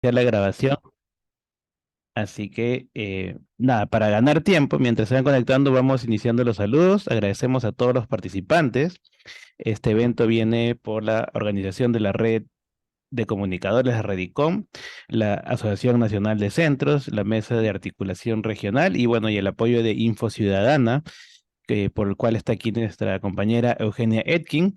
Hacer la grabación. Así que, nada, para ganar tiempo, mientras se van conectando, vamos iniciando los saludos. Agradecemos a todos los participantes. Este evento viene por la organización de la Red de Comunicadores de Redicom, la Asociación Nacional de Centros, la Mesa de Articulación Regional y bueno, y el apoyo de Info Ciudadana, por el cual está aquí nuestra compañera Eugenia Etkin.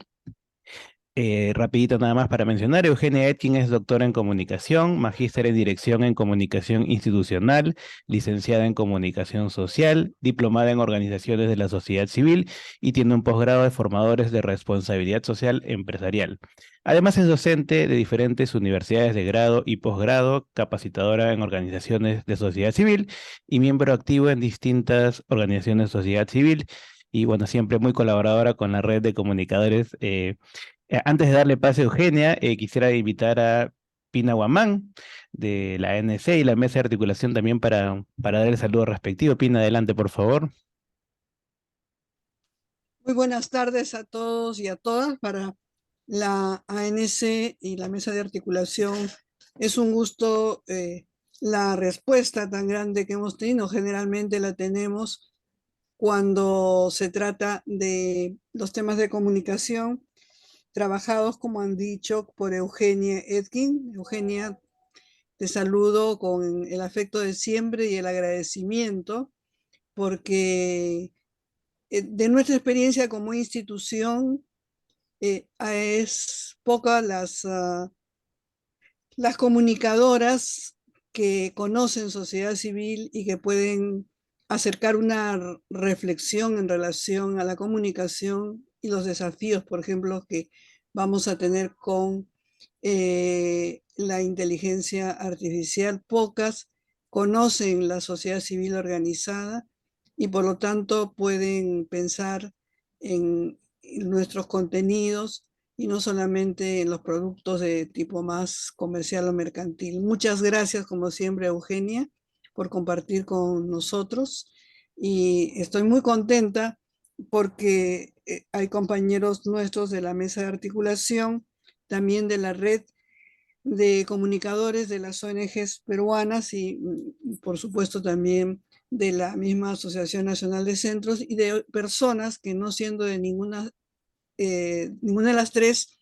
Rapidito nada más para mencionar, Eugenia Etkin es doctora en comunicación, magíster en dirección en comunicación institucional, licenciada en comunicación social, diplomada en organizaciones de la sociedad civil y tiene un posgrado de formadores de responsabilidad social empresarial. Además es docente de diferentes universidades de grado y posgrado, capacitadora en organizaciones de sociedad civil y miembro activo en distintas organizaciones de sociedad civil y bueno, siempre muy colaboradora con la red de comunicadores. Antes de darle pase a Eugenia, quisiera invitar a Pina Guamán de la ANC y la mesa de articulación también para dar el saludo respectivo. Pina, adelante, por favor. Muy buenas tardes a todos y a todas. Para la ANC y la mesa de articulación es un gusto la respuesta tan grande que hemos tenido. Generalmente la tenemos cuando se trata de los temas de comunicación trabajados, como han dicho, por Eugenia Etkin. Eugenia, te saludo con el afecto de siempre y el agradecimiento porque de nuestra experiencia como institución, es pocas las comunicadoras que conocen sociedad civil y que pueden acercar una reflexión en relación a la comunicación y los desafíos, por ejemplo, que vamos a tener con la inteligencia artificial. Pocas conocen la sociedad civil organizada y por lo tanto pueden pensar en nuestros contenidos y no solamente en los productos de tipo más comercial o mercantil. Muchas gracias, como siempre, Eugenia, por compartir con nosotros y estoy muy contenta porque hay compañeros nuestros de la mesa de articulación, también de la red de comunicadores de las ONGs peruanas y por supuesto también de la misma Asociación Nacional de Centros y de personas que no siendo de ninguna de las tres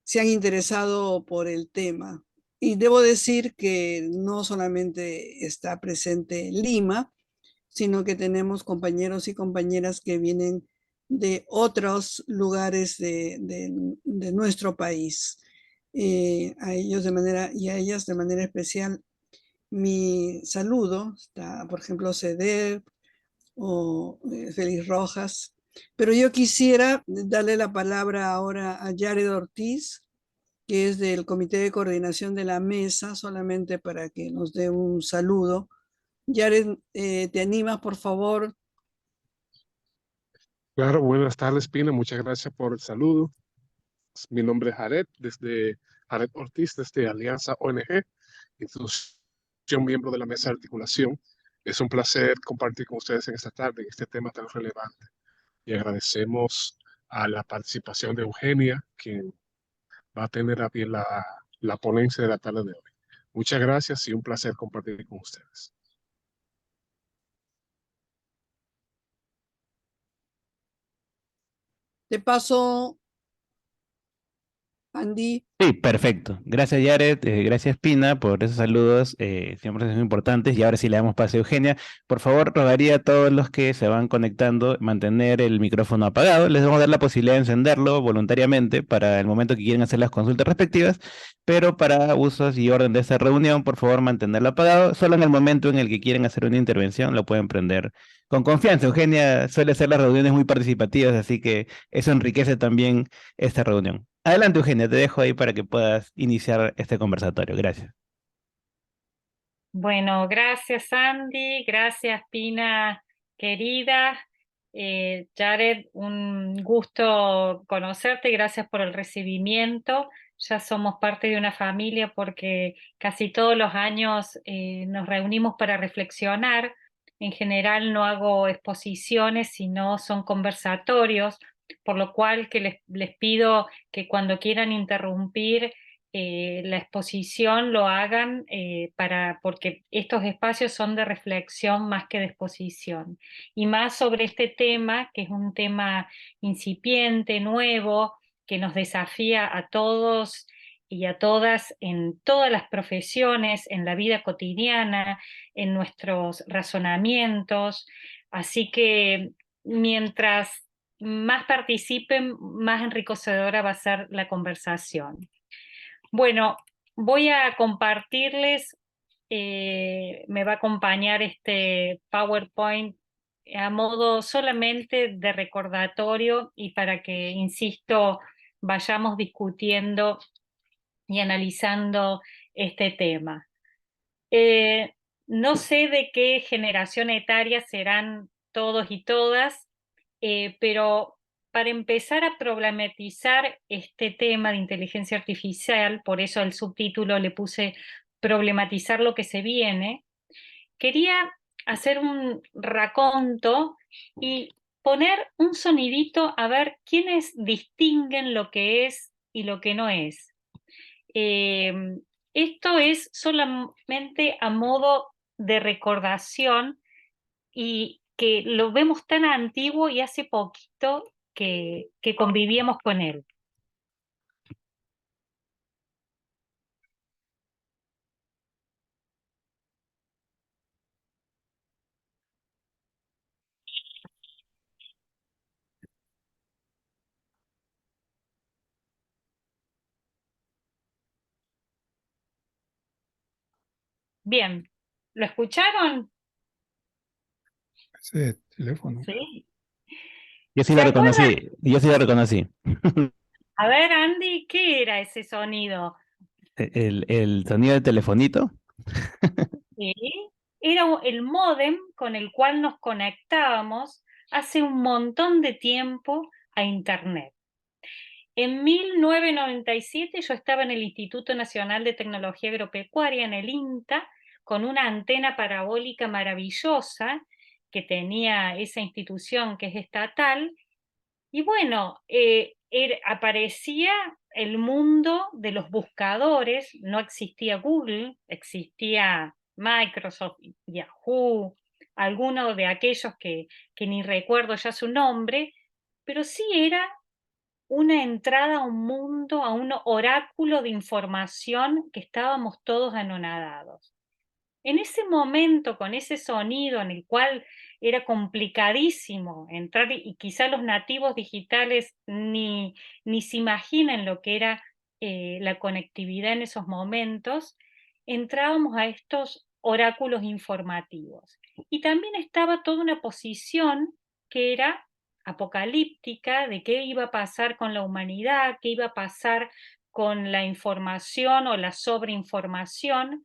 se han interesado por el tema. Y debo decir que no solamente está presente Lima, sino que tenemos compañeros y compañeras que vienen de otros lugares de nuestro país. A ellos de manera y a ellas de manera especial mi saludo. Está, por ejemplo, Ceder o Félix Rojas. Pero yo quisiera darle la palabra ahora a Jared Ortiz, que es del Comité de Coordinación de la Mesa, solamente para que nos dé un saludo. Jared, ¿te animas, por favor? Claro, buenas tardes, Pina. Muchas gracias por el saludo. Mi nombre es Jared, desde Jared Ortiz, desde Alianza ONG, institución miembro de la mesa de articulación. Es un placer compartir con ustedes en esta tarde en este tema tan relevante. Y agradecemos a la participación de Eugenia, quien va a tener a bien la ponencia de la tarde de hoy. Muchas gracias y un placer compartir con ustedes. Te paso, Andy. Sí, perfecto. Gracias, Jared. Gracias, Pina, por esos saludos. Siempre son importantes. Y ahora sí le damos pase a Eugenia. Por favor, rogaría a todos los que se van conectando mantener el micrófono apagado. Les vamos a dar la posibilidad de encenderlo voluntariamente para el momento que quieren hacer las consultas respectivas. Pero para usos y orden de esta reunión, por favor, mantenerlo apagado. Solo en el momento en el que quieren hacer una intervención lo pueden prender con confianza. Eugenia suele hacer las reuniones muy participativas, así que eso enriquece también esta reunión. Adelante, Eugenia, te dejo ahí para que puedas iniciar este conversatorio. Gracias. Bueno, gracias Andy, gracias Pina querida. Jared, un gusto conocerte, gracias por el recibimiento. Ya somos parte de una familia porque casi todos los años nos reunimos para reflexionar. En general no hago exposiciones, sino son conversatorios, por lo cual que les pido que cuando quieran interrumpir la exposición lo hagan porque estos espacios son de reflexión más que de exposición. Y más sobre este tema, que es un tema incipiente, nuevo, que nos desafía a todos y a todas en todas las profesiones, en la vida cotidiana, en nuestros razonamientos. Así que mientras más participen, más enriquecedora va a ser la conversación. Bueno, voy a compartirles, me va a acompañar este PowerPoint a modo solamente de recordatorio y para que, insisto, vayamos discutiendo y analizando este tema. No sé de qué generación etaria serán todos y todas, pero para empezar a problematizar este tema de inteligencia artificial, por eso el subtítulo le puse problematizar lo que se viene, quería hacer un raconto y poner un sonidito a ver quiénes distinguen lo que es y lo que no es. Eh, Esto es solamente a modo de recordación y que lo vemos tan antiguo y hace poquito que convivíamos con él. Bien, ¿lo escucharon? Ese teléfono. Sí. Yo sí ¿Se lo acuerdan? reconocí, yo sí lo reconocí. A ver, Andy, ¿qué era ese sonido? El sonido del telefonito. Sí, era el módem con el cual nos conectábamos hace un montón de tiempo a Internet. En 1997 yo estaba en el Instituto Nacional de Tecnología Agropecuaria, en el INTA, con una antena parabólica maravillosa que tenía esa institución que es estatal. Y bueno, aparecía el mundo de los buscadores, no existía Google, existía Microsoft, Yahoo, alguno de aquellos que ni recuerdo ya su nombre, pero sí era una entrada a un mundo, a un oráculo de información que estábamos todos anonadados. En ese momento, con ese sonido en el cual era complicadísimo entrar, y quizá los nativos digitales ni se imaginen lo que era la conectividad en esos momentos, entrábamos a estos oráculos informativos. Y también estaba toda una posición que era apocalíptica de qué iba a pasar con la humanidad, qué iba a pasar con la información o la sobreinformación,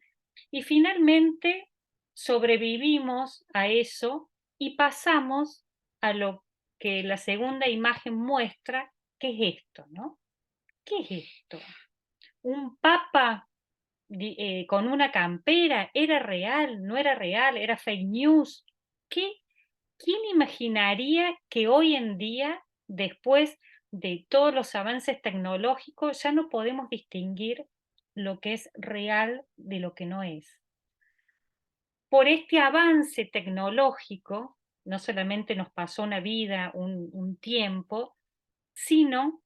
y finalmente sobrevivimos a eso y pasamos a lo que la segunda imagen muestra, ¿qué es esto, no? ¿Qué es esto? ¿Un papa con una campera? ¿Era real? ¿No era real? ¿Era fake news? ¿Quién imaginaría que hoy en día, después de todos los avances tecnológicos, ya no podemos distinguir lo que es real de lo que no es? Por este avance tecnológico, no solamente nos pasó una vida, un tiempo, sino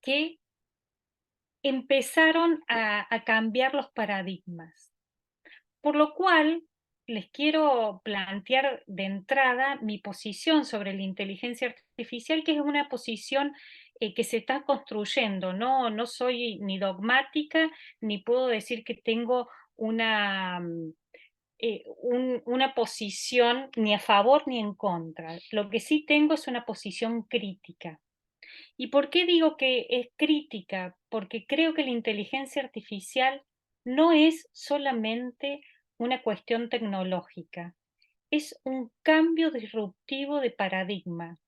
que empezaron a cambiar los paradigmas. Por lo cual, les quiero plantear de entrada mi posición sobre la inteligencia artificial, que es una posición que se está construyendo. No soy ni dogmática, ni puedo decir que tengo una una posición ni a favor ni en contra. Lo que sí tengo es una posición crítica. ¿Y por qué digo que es crítica? Porque creo que la inteligencia artificial no es solamente una cuestión tecnológica, es un cambio disruptivo de paradigma.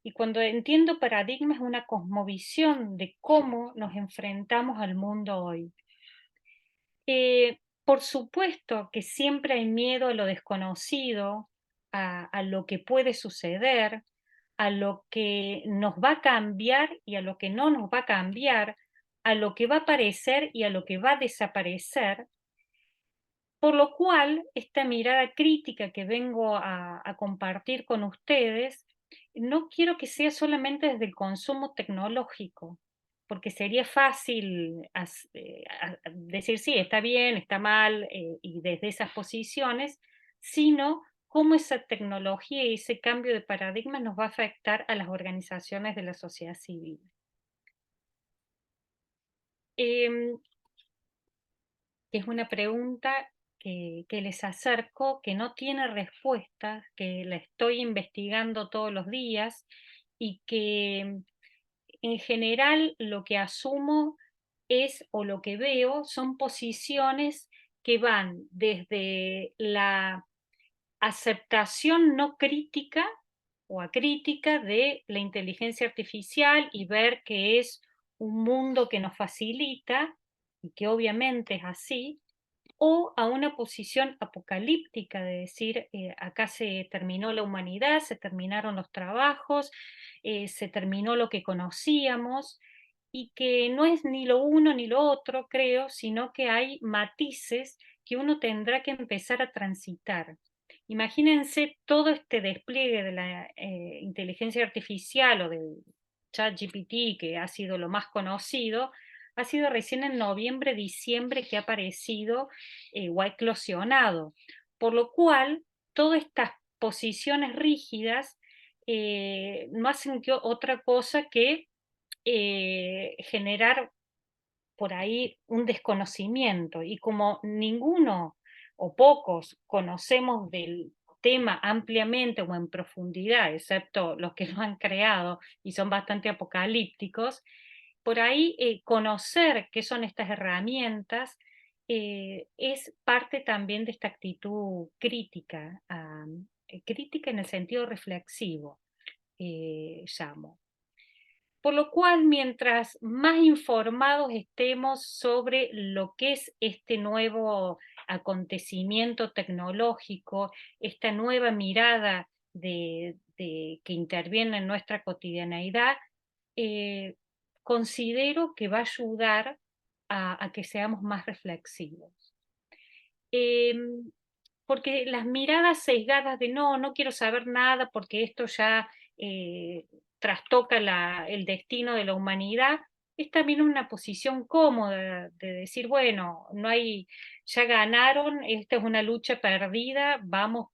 Y cuando entiendo paradigma es una cosmovisión de cómo nos enfrentamos al mundo hoy. Por supuesto que siempre hay miedo a lo desconocido, a lo que puede suceder, a lo que nos va a cambiar y a lo que no nos va a cambiar, a lo que va a aparecer y a lo que va a desaparecer, por lo cual esta mirada crítica que vengo a compartir con ustedes, no quiero que sea solamente desde el consumo tecnológico, porque sería fácil decir sí, está bien, está mal, y desde esas posiciones, sino cómo esa tecnología y ese cambio de paradigma nos va a afectar a las organizaciones de la sociedad civil. Es una pregunta que les acerco, que no tiene respuesta, que la estoy investigando todos los días y que en general lo que asumo es, o lo que veo, son posiciones que van desde la aceptación no crítica o acrítica de la inteligencia artificial y ver que es un mundo que nos facilita, y que obviamente es así, o a una posición apocalíptica de decir, acá se terminó la humanidad, se terminaron los trabajos, se terminó lo que conocíamos, y que no es ni lo uno ni lo otro, creo, sino que hay matices que uno tendrá que empezar a transitar. Imagínense todo este despliegue de la inteligencia artificial o del ChatGPT, que ha sido lo más conocido, ha sido recién en noviembre, diciembre que ha aparecido o ha eclosionado. Por lo cual, todas estas posiciones rígidas no hacen otra cosa que generar por ahí un desconocimiento. Y como ninguno o pocos conocemos del tema ampliamente o en profundidad, excepto los que lo han creado y son bastante apocalípticos, por ahí conocer qué son estas herramientas es parte también de esta actitud crítica, crítica en el sentido reflexivo, llamo. Por lo cual, mientras más informados estemos sobre lo que es este nuevo acontecimiento tecnológico, esta nueva mirada que interviene en nuestra cotidianeidad, considero que va a ayudar a que seamos más reflexivos. Porque las miradas sesgadas de no quiero saber nada porque esto ya trastoca el destino de la humanidad, es también una posición cómoda de decir, bueno, no hay, ya ganaron, esta es una lucha perdida, vamos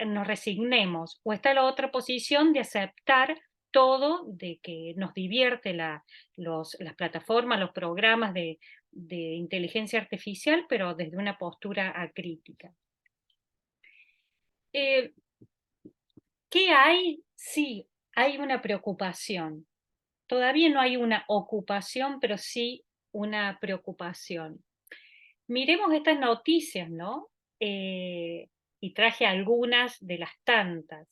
nos resignemos. O está la otra posición de aceptar todo, de que nos divierte las plataformas, los programas de inteligencia artificial, pero desde una postura acrítica. ¿Qué hay? Sí, hay una preocupación. Todavía no hay una ocupación, pero sí una preocupación. Miremos estas noticias, ¿no? Y traje algunas de las tantas,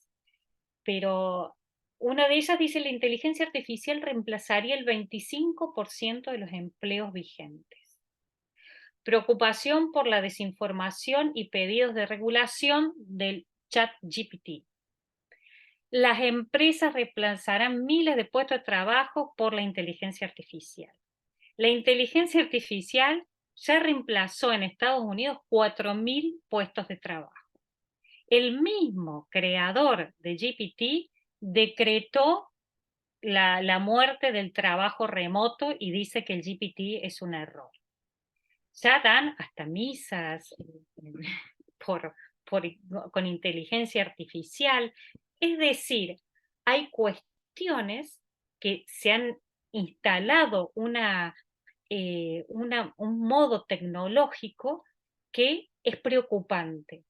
pero una de ellas dice: la inteligencia artificial reemplazaría el 25% de los empleos vigentes. Preocupación por la desinformación y pedidos de regulación del ChatGPT. Las empresas reemplazarán miles de puestos de trabajo por la inteligencia artificial. La inteligencia artificial ya reemplazó en Estados Unidos 4.000 puestos de trabajo. El mismo creador de GPT decretó la muerte del trabajo remoto y dice que el GPT es un error. Ya dan hasta misas con inteligencia artificial. Es decir, hay cuestiones que se han instalado un modo tecnológico que es preocupante.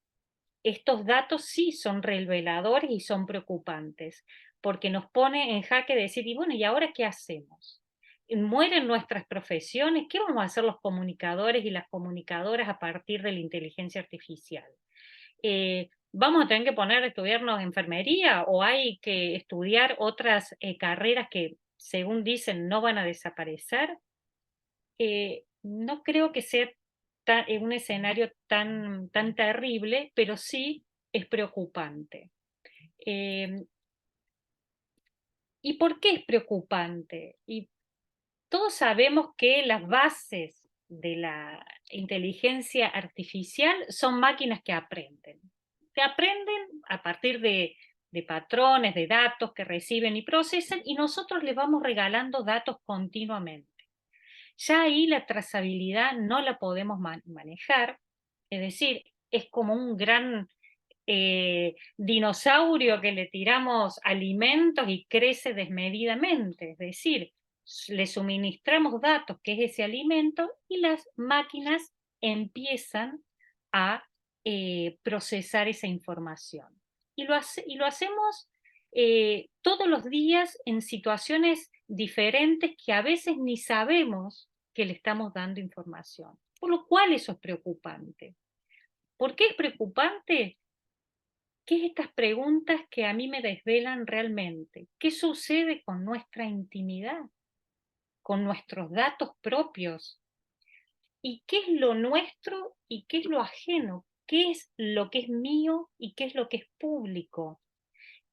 Estos datos sí son reveladores y son preocupantes, porque nos pone en jaque decir, y bueno, ¿y ahora qué hacemos? ¿Mueren nuestras profesiones? ¿Qué vamos a hacer los comunicadores y las comunicadoras a partir de la inteligencia artificial? ¿Vamos a tener que poner a estudiarnos enfermería o hay que estudiar otras carreras que, según dicen, no van a desaparecer? No creo que sea un escenario tan terrible, pero sí es preocupante. ¿Y por qué es preocupante? Y todos sabemos que las bases de la inteligencia artificial son máquinas que aprenden. Que aprenden a partir de patrones, de datos que reciben y procesan, y nosotros les vamos regalando datos continuamente. Ya ahí la trazabilidad no la podemos manejar, es decir, es como un gran dinosaurio que le tiramos alimentos y crece desmedidamente, es decir, le suministramos datos, que es ese alimento, y las máquinas empiezan a procesar esa información. Y lo hacemos todos los días en situaciones diferentes que a veces ni sabemos que le estamos dando información. Por lo cual eso es preocupante. ¿Por qué es preocupante? ¿Qué es estas preguntas que a mí me desvelan realmente? ¿Qué sucede con nuestra intimidad? ¿Con nuestros datos propios? ¿Y qué es lo nuestro y qué es lo ajeno? ¿Qué es lo que es mío y qué es lo que es público?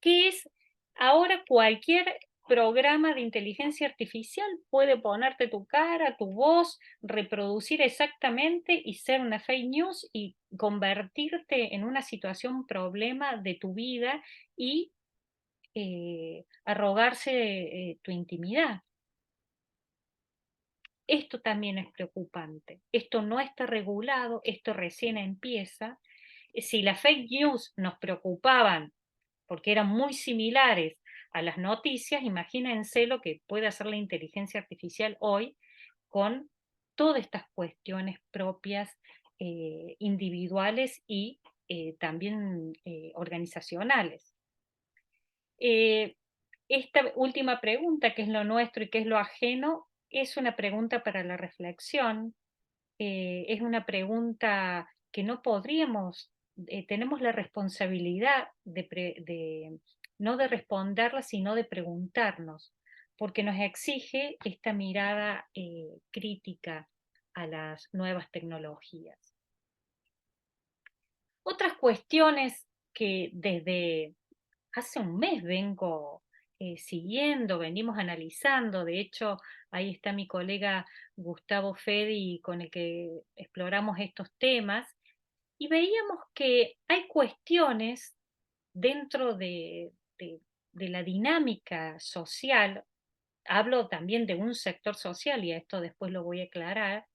¿Qué es ahora cualquier programa de inteligencia artificial puede ponerte tu cara, tu voz, reproducir exactamente y ser una fake news y convertirte en una situación, problema de tu vida y arrogarse tu intimidad? Esto también es preocupante. Esto no está regulado, esto recién empieza. Si las fake news nos preocupaban porque eran muy similares a las noticias, imagínense lo que puede hacer la inteligencia artificial hoy con todas estas cuestiones propias, individuales y también organizacionales. Esta última pregunta, ¿qué es lo nuestro y qué es lo ajeno? Es una pregunta para la reflexión, es una pregunta que no podríamos, tenemos la responsabilidad no de responderla, sino de preguntarnos, porque nos exige esta mirada crítica a las nuevas tecnologías. Otras cuestiones que desde hace un mes vengo siguiendo, venimos analizando, de hecho ahí está mi colega Gustavo Fedi con el que exploramos estos temas, y veíamos que hay cuestiones dentro de la dinámica social, hablo también de un sector social, y a esto después lo voy a aclarar,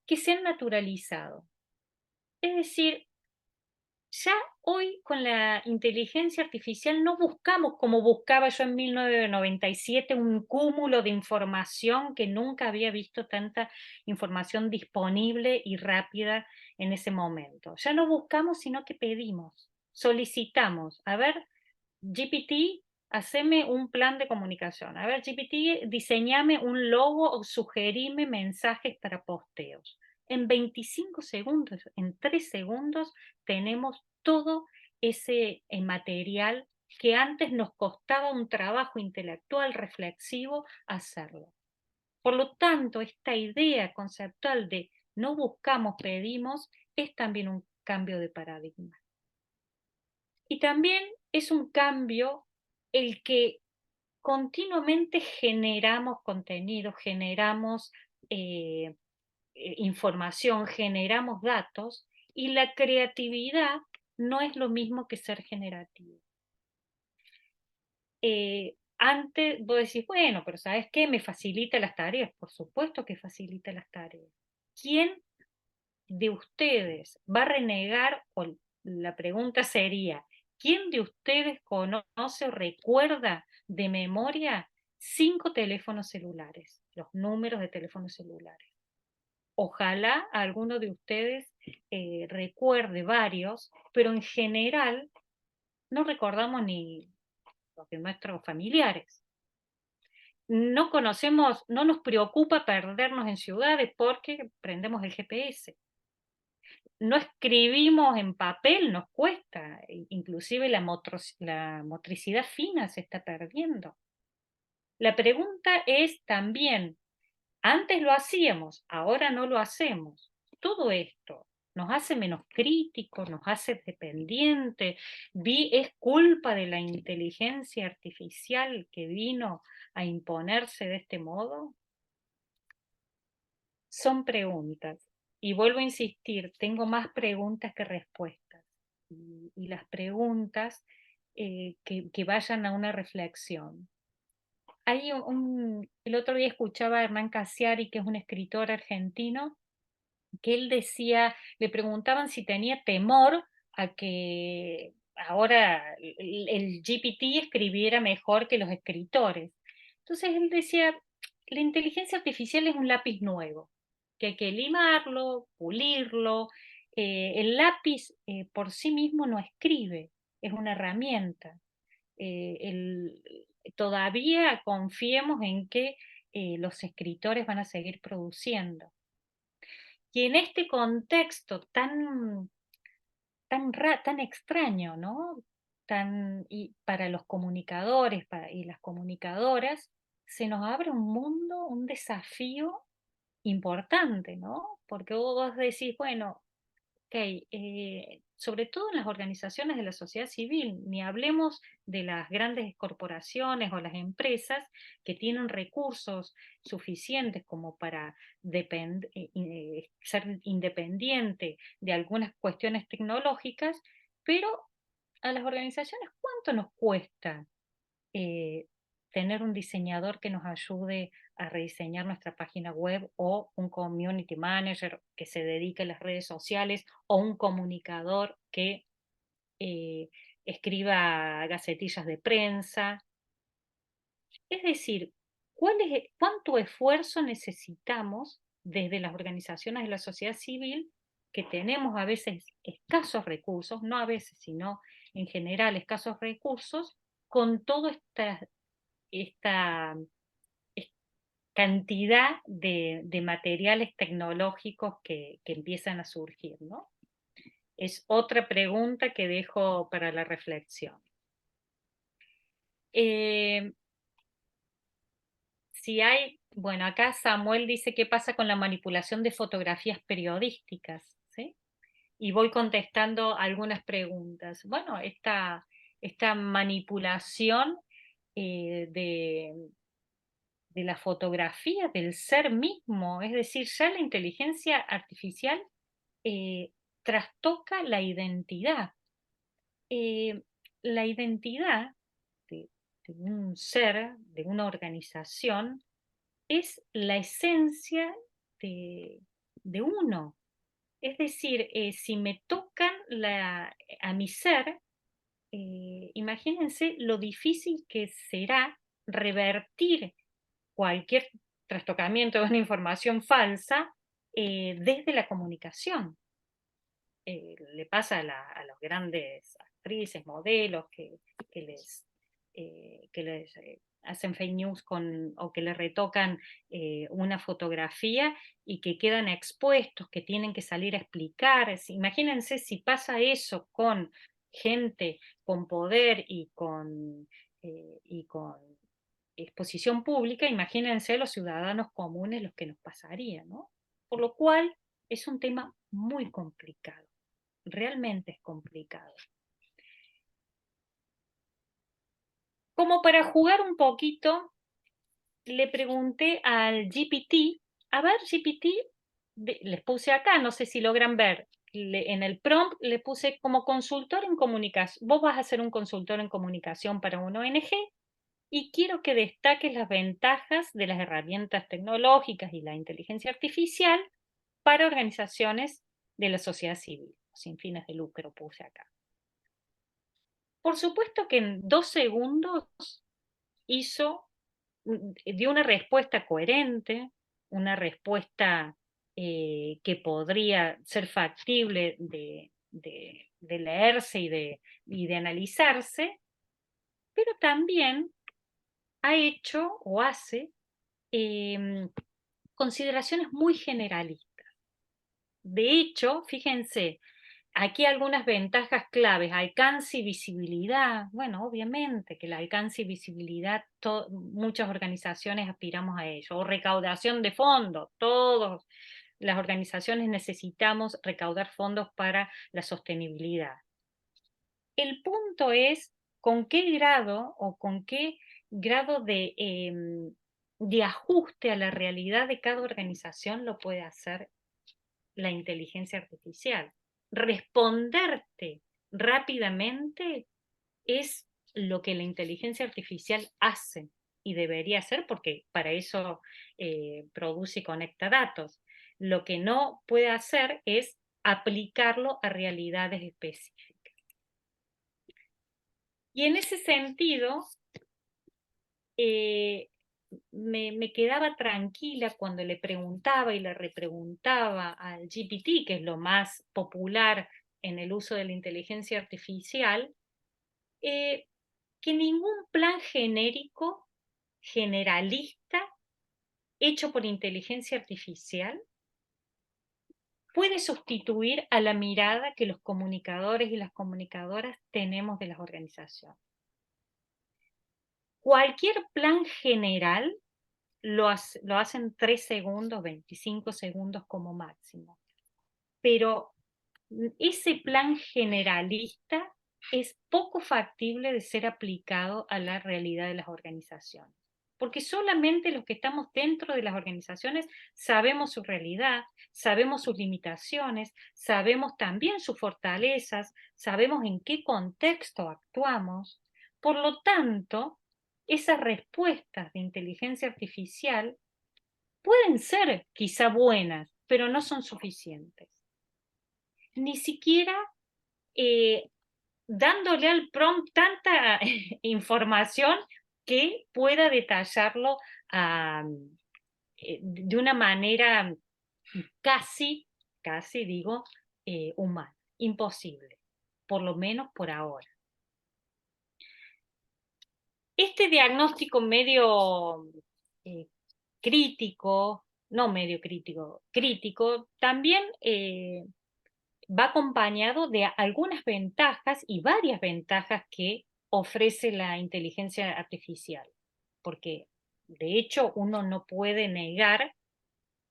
que se han naturalizado. Es decir, ya hoy con la inteligencia artificial no buscamos, como buscaba yo en 1997, un cúmulo de información, que nunca había visto tanta información disponible y rápida en ese momento. Ya no buscamos, sino que pedimos, solicitamos. A ver, GPT, haceme un plan de comunicación. A ver, GPT, diseñame un logo o sugerime mensajes para posteos. En 25 segundos, en 3 segundos, tenemos todo ese material que antes nos costaba un trabajo intelectual reflexivo hacerlo. Por lo tanto, esta idea conceptual de no buscamos, pedimos, es también un cambio de paradigma. Y también es un cambio el que continuamente generamos contenido, generamos información, generamos datos, y la creatividad no es lo mismo que ser generativo. Antes vos decís, bueno, pero ¿sabes qué? Me facilita las tareas. Por supuesto que facilita las tareas. ¿Quién de ustedes va a renegar? O la pregunta sería, ¿quién de ustedes conoce o recuerda de memoria 5 teléfonos celulares, los números de teléfonos celulares? Ojalá alguno de ustedes recuerde varios, pero en general no recordamos ni los de nuestros familiares. No conocemos, no nos preocupa perdernos en ciudades porque prendemos el GPS. No escribimos en papel, nos cuesta, inclusive la motricidad fina se está perdiendo. La pregunta es también, antes lo hacíamos, ahora no lo hacemos. Todo esto nos hace menos críticos, nos hace dependientes. ¿Es culpa de la inteligencia artificial que vino a imponerse de este modo? son preguntas. Y vuelvo a insistir, tengo más preguntas que respuestas. Y las preguntas que vayan a una reflexión. El otro día escuchaba a Hernán Casiari, que es un escritor argentino, que él decía, le preguntaban si tenía temor a que ahora el GPT escribiera mejor que los escritores. Entonces él decía, la inteligencia artificial es un lápiz nuevo, que hay que limarlo, pulirlo. El lápiz por sí mismo no escribe, es una herramienta. Todavía confiemos en que los escritores van a seguir produciendo. Y en este contexto tan extraño, ¿no? Y para los comunicadores y las comunicadoras, se nos abre un mundo, un desafío importante, ¿no? Porque vos decís, bueno, ok, sobre todo en las organizaciones de la sociedad civil, ni hablemos de las grandes corporaciones o las empresas que tienen recursos suficientes como para ser independiente de algunas cuestiones tecnológicas, pero a las organizaciones, ¿cuánto nos cuesta eh, tener un diseñador que nos ayude a rediseñar nuestra página web, o un community manager que se dedique a las redes sociales, o un comunicador que eh, escriba gacetillas de prensa? Es decir, ¿cuánto esfuerzo necesitamos desde las organizaciones de la sociedad civil, que tenemos a veces escasos recursos, no a veces, sino en general escasos recursos, con toda esta cantidad de materiales tecnológicos que empiezan a surgir, ¿no? Es otra pregunta que dejo para la reflexión. Bueno, acá Samuel dice qué pasa con la manipulación de fotografías periodísticas, ¿sí? Y voy contestando algunas preguntas. Bueno, esta manipulación de la fotografía, del ser mismo, es decir, ya la inteligencia artificial trastoca la identidad. La identidad de, de un ser, de una organización, es la esencia de uno. Es decir, si me tocan a mi ser, imagínense lo difícil que será revertir cualquier trastocamiento de una información falsa desde la comunicación. Le pasa a los grandes actrices, modelos que les hacen fake news o que les retocan una fotografía y que quedan expuestos, que tienen que salir a explicar. Imagínense si pasa eso con gente con poder y con exposición pública, imagínense los ciudadanos comunes los que nos pasaría, ¿no? Por lo cual es un tema muy complicado, realmente es complicado. Como para jugar un poquito, le pregunté al GPT, a ver GPT, les puse acá, no sé si logran ver, en el prompt le puse como consultor en comunicación, vos vas a ser un consultor en comunicación para una ONG, y quiero que destaques las ventajas de las herramientas tecnológicas y la inteligencia artificial para organizaciones de la sociedad civil, sin fines de lucro puse acá. Por supuesto que en 2 segundos dio una respuesta coherente, una respuesta que podría ser factible de leerse y de analizarse, pero también ha hecho o hace consideraciones muy generalistas. De hecho, fíjense, aquí algunas ventajas claves: alcance y visibilidad. Bueno, obviamente que el alcance y visibilidad, muchas organizaciones aspiramos a ello. O recaudación de fondos, todas las organizaciones necesitamos recaudar fondos para la sostenibilidad. El punto es con qué grado o con qué grado de ajuste a la realidad de cada organización lo puede hacer la inteligencia artificial. Responderte rápidamente es lo que la inteligencia artificial hace y debería hacer, porque para eso produce y conecta datos. Lo que no puede hacer es aplicarlo a realidades específicas. Y en ese sentido, me quedaba tranquila cuando le preguntaba y le repreguntaba al GPT, que es lo más popular en el uso de la inteligencia artificial, que ningún plan genérico, generalista, hecho por inteligencia artificial, puede sustituir a la mirada que los comunicadores y las comunicadoras tenemos de las organizaciones. Cualquier plan general lo hacen 3 segundos, 25 segundos como máximo. Pero ese plan generalista es poco factible de ser aplicado a la realidad de las organizaciones. Porque solamente los que estamos dentro de las organizaciones sabemos su realidad, sabemos sus limitaciones, sabemos también sus fortalezas, sabemos en qué contexto actuamos. Por lo tanto, esas respuestas de inteligencia artificial pueden ser quizá buenas, pero no son suficientes. Ni siquiera dándole al prompt tanta información que pueda detallarlo de una manera casi digo, humana. Imposible, por lo menos por ahora. Este diagnóstico medio crítico, no medio crítico, crítico, también va acompañado de algunas ventajas y varias ventajas que ofrece la inteligencia artificial, porque de hecho uno no puede negar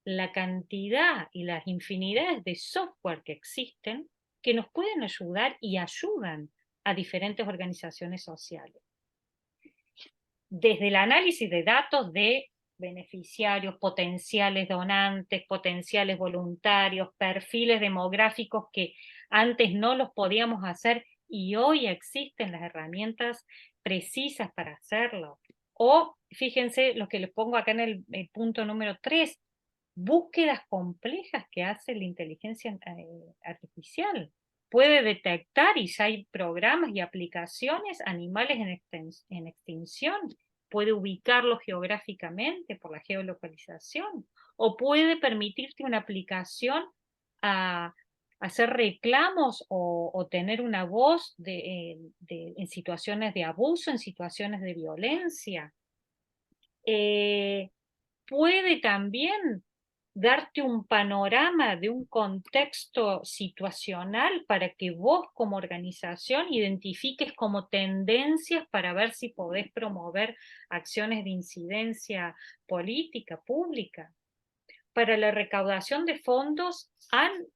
la cantidad y las infinidades de software que existen que nos pueden ayudar y ayudan a diferentes organizaciones sociales. Desde el análisis de datos de beneficiarios, potenciales donantes, potenciales voluntarios, perfiles demográficos que antes no los podíamos hacer y hoy existen las herramientas precisas para hacerlo. O, fíjense lo que les pongo acá en el punto número 3, búsquedas complejas que hace la inteligencia artificial. Puede detectar, y ya hay programas y aplicaciones, animales en extinción. Puede ubicarlos geográficamente por la geolocalización. O puede permitirte una aplicación a hacer reclamos o tener una voz en situaciones de abuso, en situaciones de violencia. Puede también darte un panorama de un contexto situacional para que vos como organización identifiques como tendencias para ver si podés promover acciones de incidencia política, pública. Para la recaudación de fondos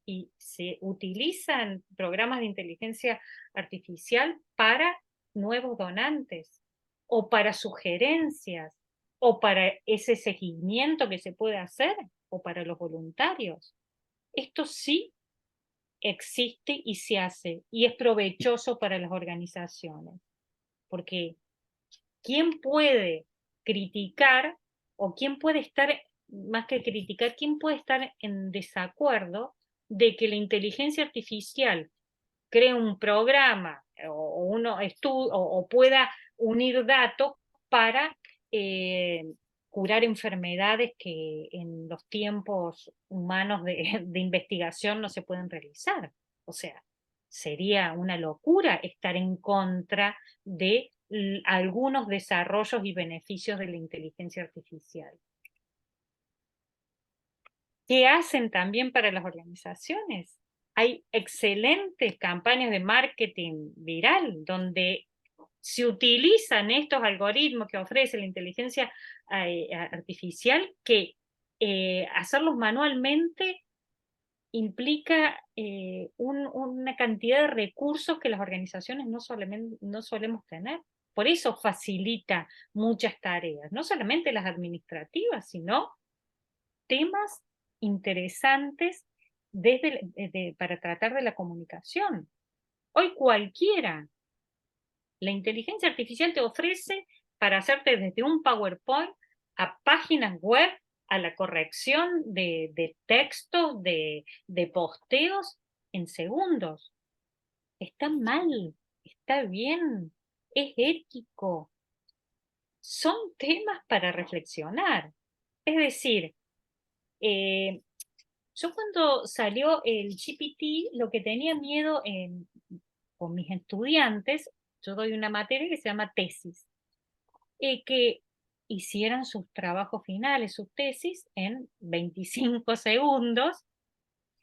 y se utilizan programas de inteligencia artificial para nuevos donantes o para sugerencias o para ese seguimiento que se puede hacer o para los voluntarios. Esto sí existe y se hace y es provechoso para las organizaciones, porque ¿quién puede criticar o quién puede estar, más que criticar, quién puede estar en desacuerdo de que la inteligencia artificial cree un programa o pueda unir datos para curar enfermedades que en los tiempos humanos de investigación no se pueden realizar? O sea, sería una locura estar en contra de algunos desarrollos y beneficios de la inteligencia artificial. ¿Qué hacen también para las organizaciones? Hay excelentes campañas de marketing viral donde se utilizan estos algoritmos que ofrece la inteligencia artificial, que hacerlos manualmente implica una cantidad de recursos que las organizaciones no solemos tener. Por eso facilita muchas tareas, no solamente las administrativas, sino temas interesantes para tratar de la comunicación. Hoy cualquiera, la inteligencia artificial te ofrece para hacerte desde un PowerPoint a páginas web, a la corrección de texto, de posteos en segundos. Está mal, está bien, es ético. Son temas para reflexionar. Es decir, yo cuando salió el GPT, lo que tenía miedo con mis estudiantes, yo doy una materia que se llama tesis, que hicieran sus trabajos finales, sus tesis, en 25 segundos.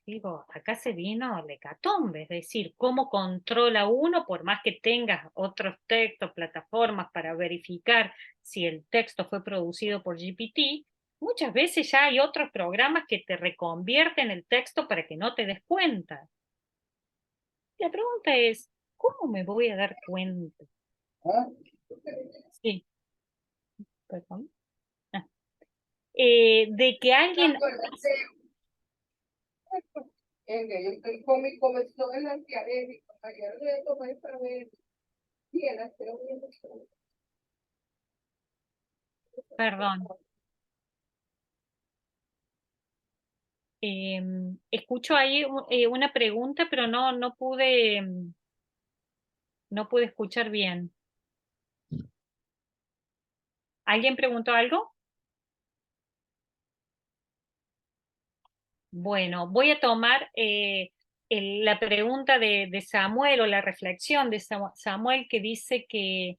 Digo, acá se vino la hecatombe, es decir, cómo controla uno, por más que tengas otros textos, plataformas para verificar si el texto fue producido por GPT, muchas veces ya hay otros programas que te reconvierten el texto para que no te des cuenta. La pregunta es, ¿cómo me voy a dar cuenta? Sí, perdón. De que alguien... Perdón. Escucho ahí una pregunta, pero no pude escuchar bien. ¿Alguien preguntó algo? Bueno, voy a tomar la pregunta de Samuel, o la reflexión de Samuel, que dice que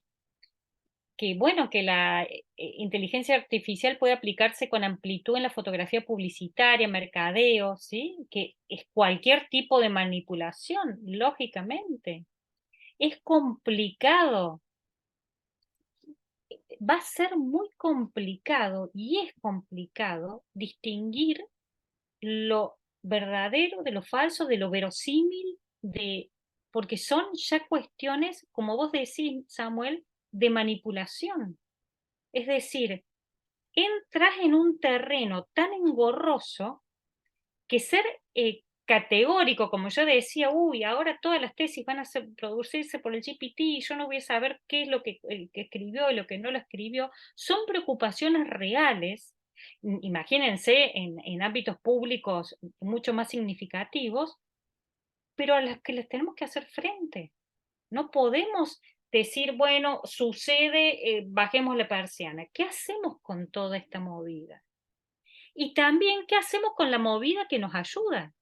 bueno, que la inteligencia artificial puede aplicarse con amplitud en la fotografía publicitaria, mercadeo, ¿sí? Que es cualquier tipo de manipulación, lógicamente. Es complicado. Va a ser muy complicado, y es complicado, distinguir lo verdadero de lo falso, de lo verosímil, porque son ya cuestiones, como vos decís, Samuel, de manipulación. Es decir, entras en un terreno tan engorroso que ser categórico, como yo decía, uy, ahora todas las tesis van a producirse por el GPT y yo no voy a saber qué es lo que escribió y lo que no lo escribió, son preocupaciones reales. Imagínense en ámbitos públicos mucho más significativos, pero a las que les tenemos que hacer frente. No podemos decir, bueno, sucede, bajemos la persiana. ¿Qué hacemos con toda esta movida? Y también, ¿qué hacemos con la movida que nos ayuda?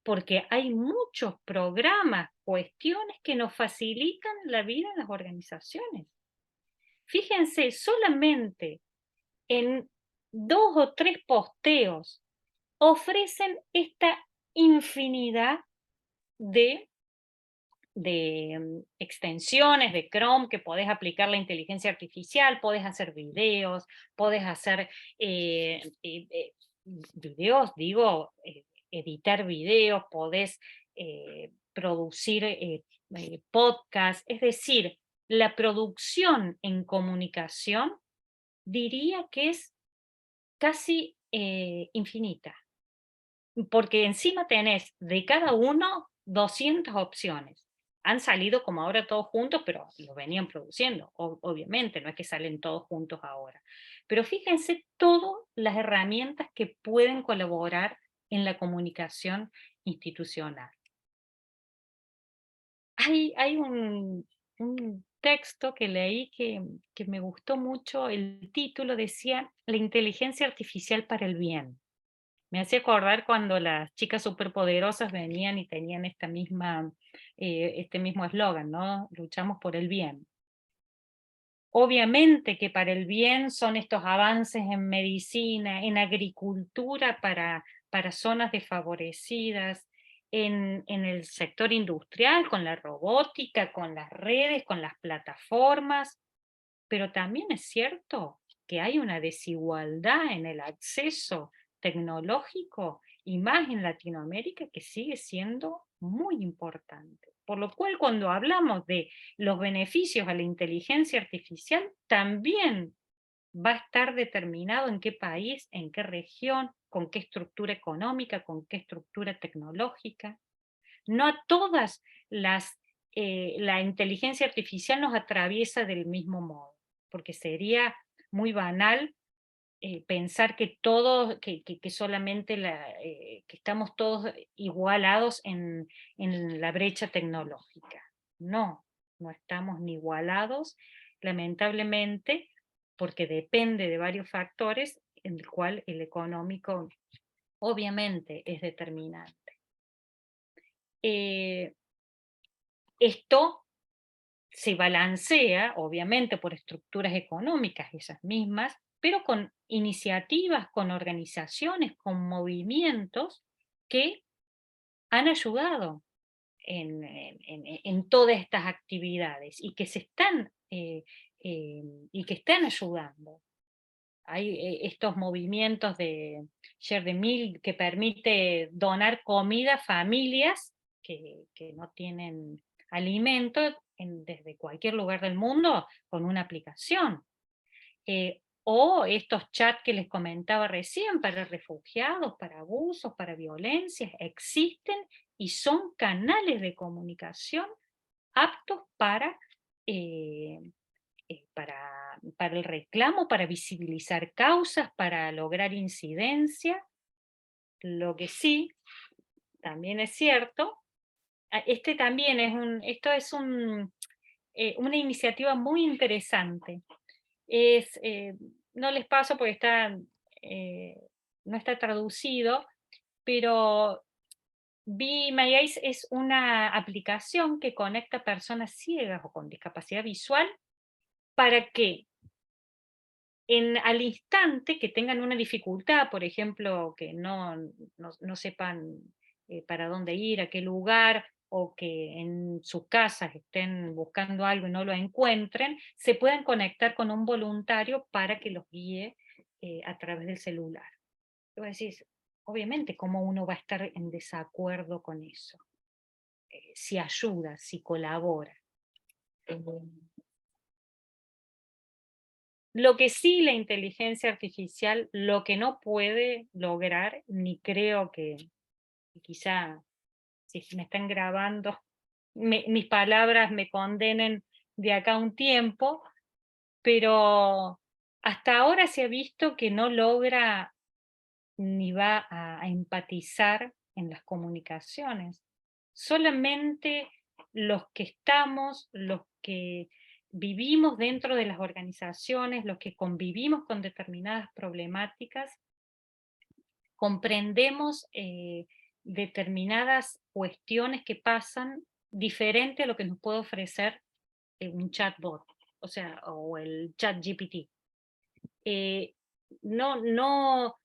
Porque hay muchos programas, cuestiones que nos facilitan la vida en las organizaciones. Fíjense, solamente en 2 o 3 posteos ofrecen esta infinidad de extensiones de Chrome que podés aplicar la inteligencia artificial, podés hacer videos, podés hacer videos, digo, editar videos, podés producir podcasts, es decir, la producción en comunicación diría que es casi infinita, porque encima tenés de cada uno 200 opciones. Han salido como ahora todos juntos, pero lo venían produciendo, obviamente, no es que salen todos juntos ahora. Pero fíjense todas las herramientas que pueden colaborar en la comunicación institucional. Hay un texto que leí que me gustó mucho, el título decía La inteligencia artificial para el bien. Me hacía acordar cuando las chicas superpoderosas venían y tenían este mismo eslogan, ¿no? Luchamos por el bien. Obviamente que para el bien son estos avances en medicina, en agricultura para zonas desfavorecidas, en el sector industrial, con la robótica, con las redes, con las plataformas, pero también es cierto que hay una desigualdad en el acceso tecnológico y más en Latinoamérica, que sigue siendo muy importante. Por lo cual, cuando hablamos de los beneficios a la inteligencia artificial, también va a estar determinado en qué país, en qué región, con qué estructura económica, con qué estructura tecnológica. No a todas la inteligencia artificial nos atraviesa del mismo modo, porque sería muy banal pensar que todos, que solamente que estamos todos igualados en la brecha tecnológica. No, no estamos ni igualados, lamentablemente, porque depende de varios factores, en el cual el económico obviamente es determinante. Esto se balancea, obviamente, por estructuras económicas esas mismas, pero con iniciativas, con organizaciones, con movimientos que han ayudado en todas estas actividades y que se están y que están ayudando. Hay estos movimientos de Share the Meal que permite donar comida a familias que no tienen alimento desde cualquier lugar del mundo con una aplicación. O estos chats que les comentaba recién para refugiados, para abusos, para violencias, existen y son canales de comunicación aptos para el reclamo, para visibilizar causas, para lograr incidencia. Lo que sí, también es cierto, esto es una iniciativa muy interesante. No les paso porque no está traducido, pero Be My Eyes es una aplicación que conecta personas ciegas o con discapacidad visual para que al instante que tengan una dificultad, por ejemplo, que no sepan para dónde ir, a qué lugar, o que en sus casas estén buscando algo y no lo encuentren, se puedan conectar con un voluntario para que los guíe a través del celular. Y vos decís, obviamente, ¿cómo uno va a estar en desacuerdo con eso? Si ayuda, si colabora. Lo que sí la inteligencia artificial, lo que no puede lograr, ni creo que quizá si me están grabando, mis palabras me condenen de acá a un tiempo, pero hasta ahora se ha visto que no logra ni va a empatizar en las comunicaciones. Solamente los que estamos, los que vivimos dentro de las organizaciones, los que convivimos con determinadas problemáticas, comprendemos determinadas cuestiones que pasan diferente a lo que nos puede ofrecer un chatbot, o el chat GPT. No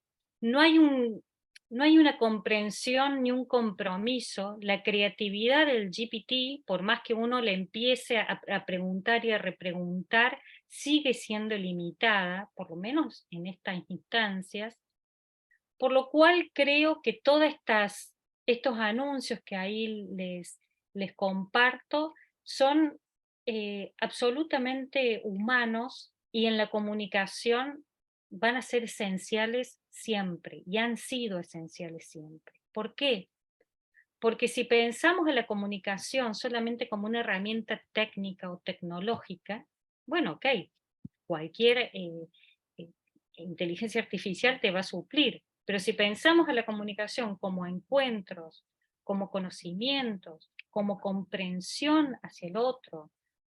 hay una comprensión ni un compromiso. La creatividad del GPT, por más que uno le empiece a preguntar y a repreguntar, sigue siendo limitada, por lo menos en estas instancias, por lo cual creo que todos estos anuncios que ahí les comparto son absolutamente humanos y en la comunicación van a ser esenciales siempre y han sido esenciales siempre. ¿Por qué? Porque si pensamos en la comunicación solamente como una herramienta técnica o tecnológica, bueno, ok, cualquier inteligencia artificial te va a suplir, pero si pensamos en la comunicación como encuentros, como conocimientos, como comprensión hacia el otro,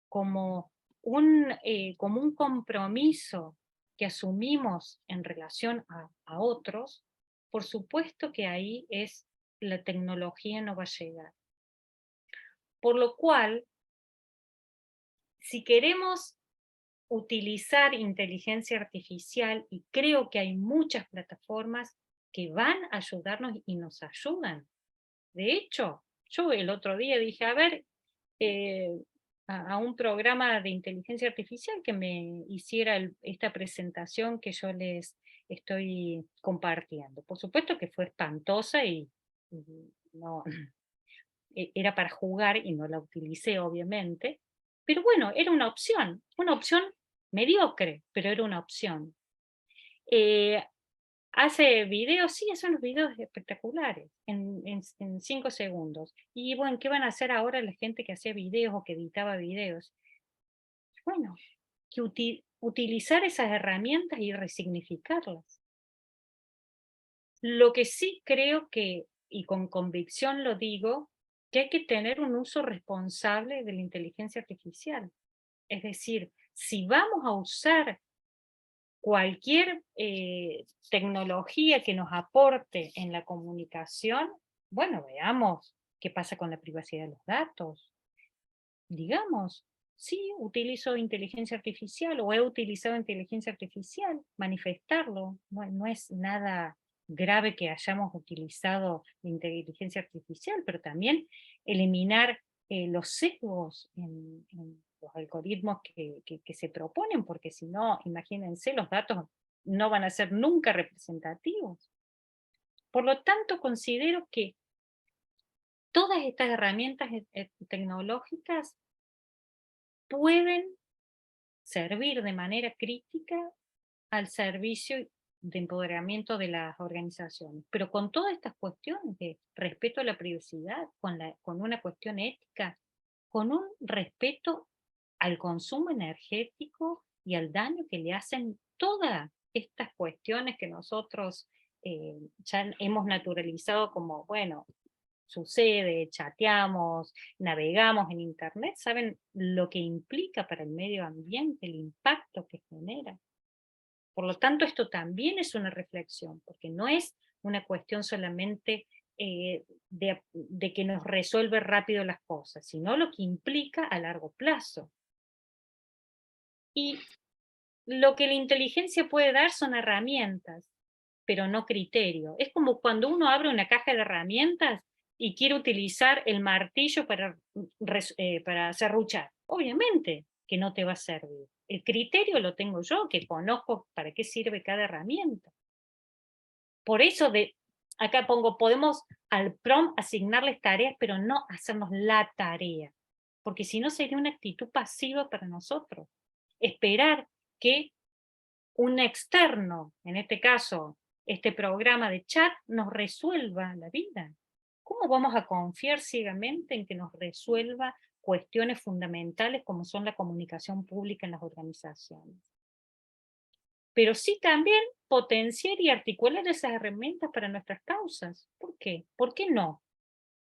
como un compromiso que asumimos en relación a otros, por supuesto que ahí la tecnología no va a llegar. Por lo cual, si queremos utilizar inteligencia artificial, y creo que hay muchas plataformas que van a ayudarnos y nos ayudan. De hecho, yo el otro día dije, a ver, a un programa de inteligencia artificial que me hiciera esta presentación que yo les estoy compartiendo. Por supuesto que fue espantosa y no, era para jugar y no la utilicé obviamente, pero bueno, era una opción mediocre, pero era una opción. Hace videos, sí, hace unos videos espectaculares, en 5 segundos. Y bueno, ¿qué van a hacer ahora la gente que hacía videos o que editaba videos? Bueno, que utilizar esas herramientas y resignificarlas. Lo que sí creo que, y con convicción lo digo, que hay que tener un uso responsable de la inteligencia artificial. Es decir, si vamos a usar cualquier tecnología que nos aporte en la comunicación, bueno, veamos qué pasa con la privacidad de los datos. Digamos, sí, utilizo inteligencia artificial o he utilizado inteligencia artificial, manifestarlo. No es nada grave que hayamos utilizado la inteligencia artificial, pero también eliminar los sesgos en los algoritmos que se proponen, porque si no, imagínense, los datos no van a ser nunca representativos. Por lo tanto, considero que todas estas herramientas tecnológicas pueden servir de manera crítica al servicio de empoderamiento de las organizaciones, pero con todas estas cuestiones de respeto a la privacidad, con una cuestión ética, con un respeto al consumo energético y al daño que le hacen todas estas cuestiones que nosotros ya hemos naturalizado como, bueno, sucede, chateamos, navegamos en internet, saben lo que implica para el medio ambiente, el impacto que genera. Por lo tanto, esto también es una reflexión, porque no es una cuestión solamente de que nos resuelve rápido las cosas, sino lo que implica a largo plazo. Y lo que la inteligencia puede dar son herramientas, pero no criterio. Es como cuando uno abre una caja de herramientas y quiere utilizar el martillo para serruchar. Obviamente que no te va a servir. El criterio lo tengo yo, que conozco para qué sirve cada herramienta. Por eso acá pongo, podemos al prompt asignarles tareas, pero no hacernos la tarea. Porque si no sería una actitud pasiva para nosotros. Esperar que un externo, en este caso, este programa de chat, nos resuelva la vida. ¿Cómo vamos a confiar ciegamente en que nos resuelva cuestiones fundamentales como son la comunicación pública en las organizaciones? Pero sí también potenciar y articular esas herramientas para nuestras causas. ¿Por qué? ¿Por qué no?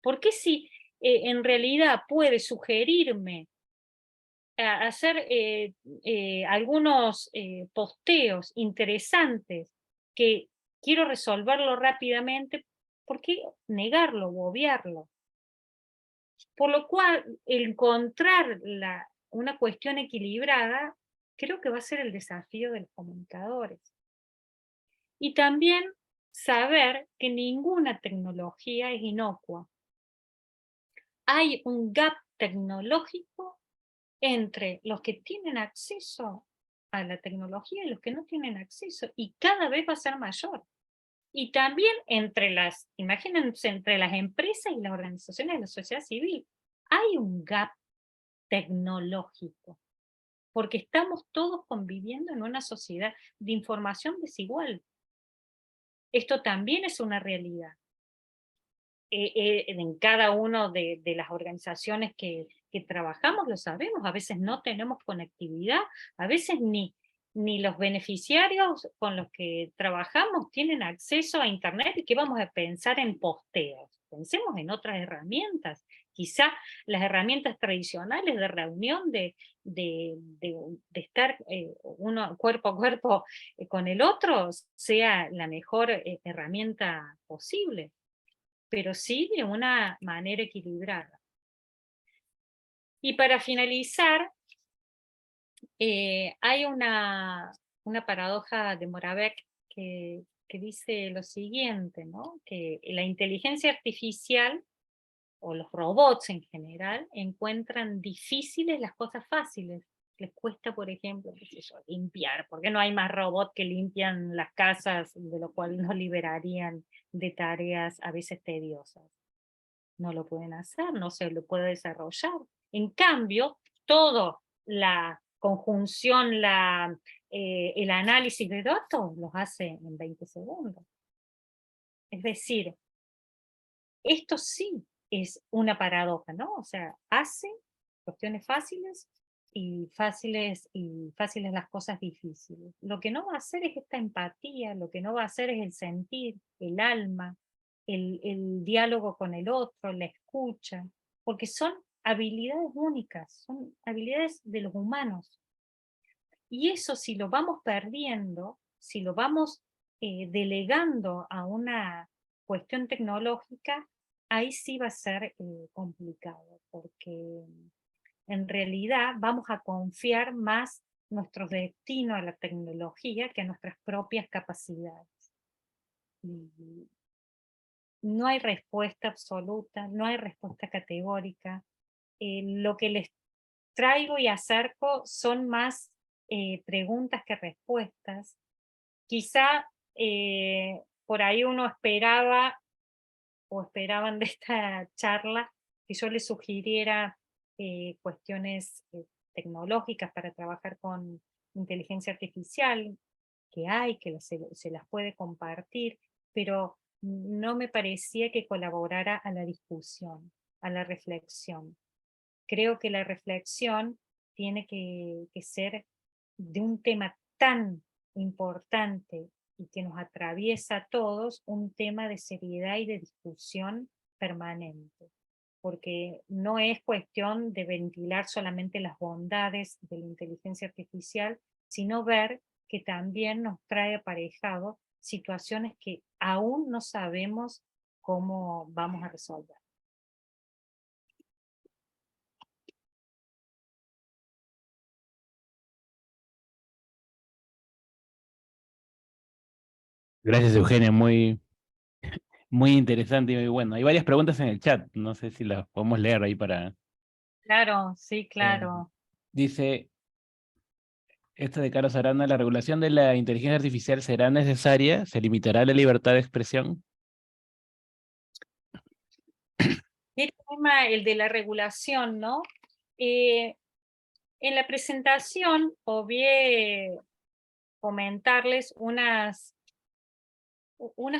¿Por qué si en realidad puede sugerirme hacer algunos posteos interesantes que quiero resolverlo rápidamente, ¿por qué negarlo o obviarlo? Por lo cual, encontrar una cuestión equilibrada creo que va a ser el desafío de los comunicadores. Y también saber que ninguna tecnología es inocua. Hay un gap tecnológico entre los que tienen acceso a la tecnología y los que no tienen acceso, y cada vez va a ser mayor. Y también imagínense, entre las empresas y las organizaciones de la sociedad civil, hay un gap tecnológico, porque estamos todos conviviendo en una sociedad de información desigual. Esto también es una realidad. En cada una de las organizaciones que trabajamos lo sabemos, a veces no tenemos conectividad, a veces ni los beneficiarios con los que trabajamos tienen acceso a internet. ¿Y qué vamos a pensar en posteos? Pensemos en otras herramientas, quizá las herramientas tradicionales de reunión, de estar uno cuerpo a cuerpo con el otro, sea la mejor herramienta posible, pero sí de una manera equilibrada. Y para finalizar, hay una paradoja de Moravec que dice lo siguiente, ¿no? Que la inteligencia artificial o los robots en general, encuentran difíciles las cosas fáciles. Les cuesta, por ejemplo, qué sé yo, limpiar, porque no hay más robots que limpian las casas, de lo cual nos liberarían de tareas a veces tediosas. No lo pueden hacer, no se lo puede desarrollar. En cambio, toda la conjunción, el análisis de datos los hace en 20 segundos. Es decir, esto sí es una paradoja, ¿no? O sea, hace cuestiones fáciles fáciles las cosas difíciles. Lo que no va a hacer es esta empatía, lo que no va a hacer es el sentir, el alma, el diálogo con el otro, la escucha, porque son habilidades únicas, son habilidades de los humanos. Y eso, si lo vamos perdiendo, si lo vamos delegando a una cuestión tecnológica, ahí sí va a ser complicado, porque en realidad vamos a confiar más nuestro destino a la tecnología que a nuestras propias capacidades. Y no hay respuesta absoluta, no hay respuesta categórica. Lo que les traigo y acerco son más preguntas que respuestas. Quizá por ahí uno esperaba, o esperaban de esta charla, que yo les sugiriera cuestiones tecnológicas para trabajar con inteligencia artificial, que hay, que se las puede compartir, pero no me parecía que colaborara a la discusión, a la reflexión. Creo que la reflexión tiene que ser de un tema tan importante y que nos atraviesa a todos, un tema de seriedad y de discusión permanente. Porque no es cuestión de ventilar solamente las bondades de la inteligencia artificial, sino ver que también nos trae aparejado situaciones que aún no sabemos cómo vamos a resolver. Gracias, Eugenia, muy interesante y muy bueno. Hay varias preguntas en el chat, no sé si las podemos leer ahí para... Claro, sí, claro. Dice, esta de Carlos Arana, ¿la regulación de la inteligencia artificial será necesaria? ¿Se limitará la libertad de expresión? El tema, el de la regulación, ¿no? En la presentación obvié comentarles unas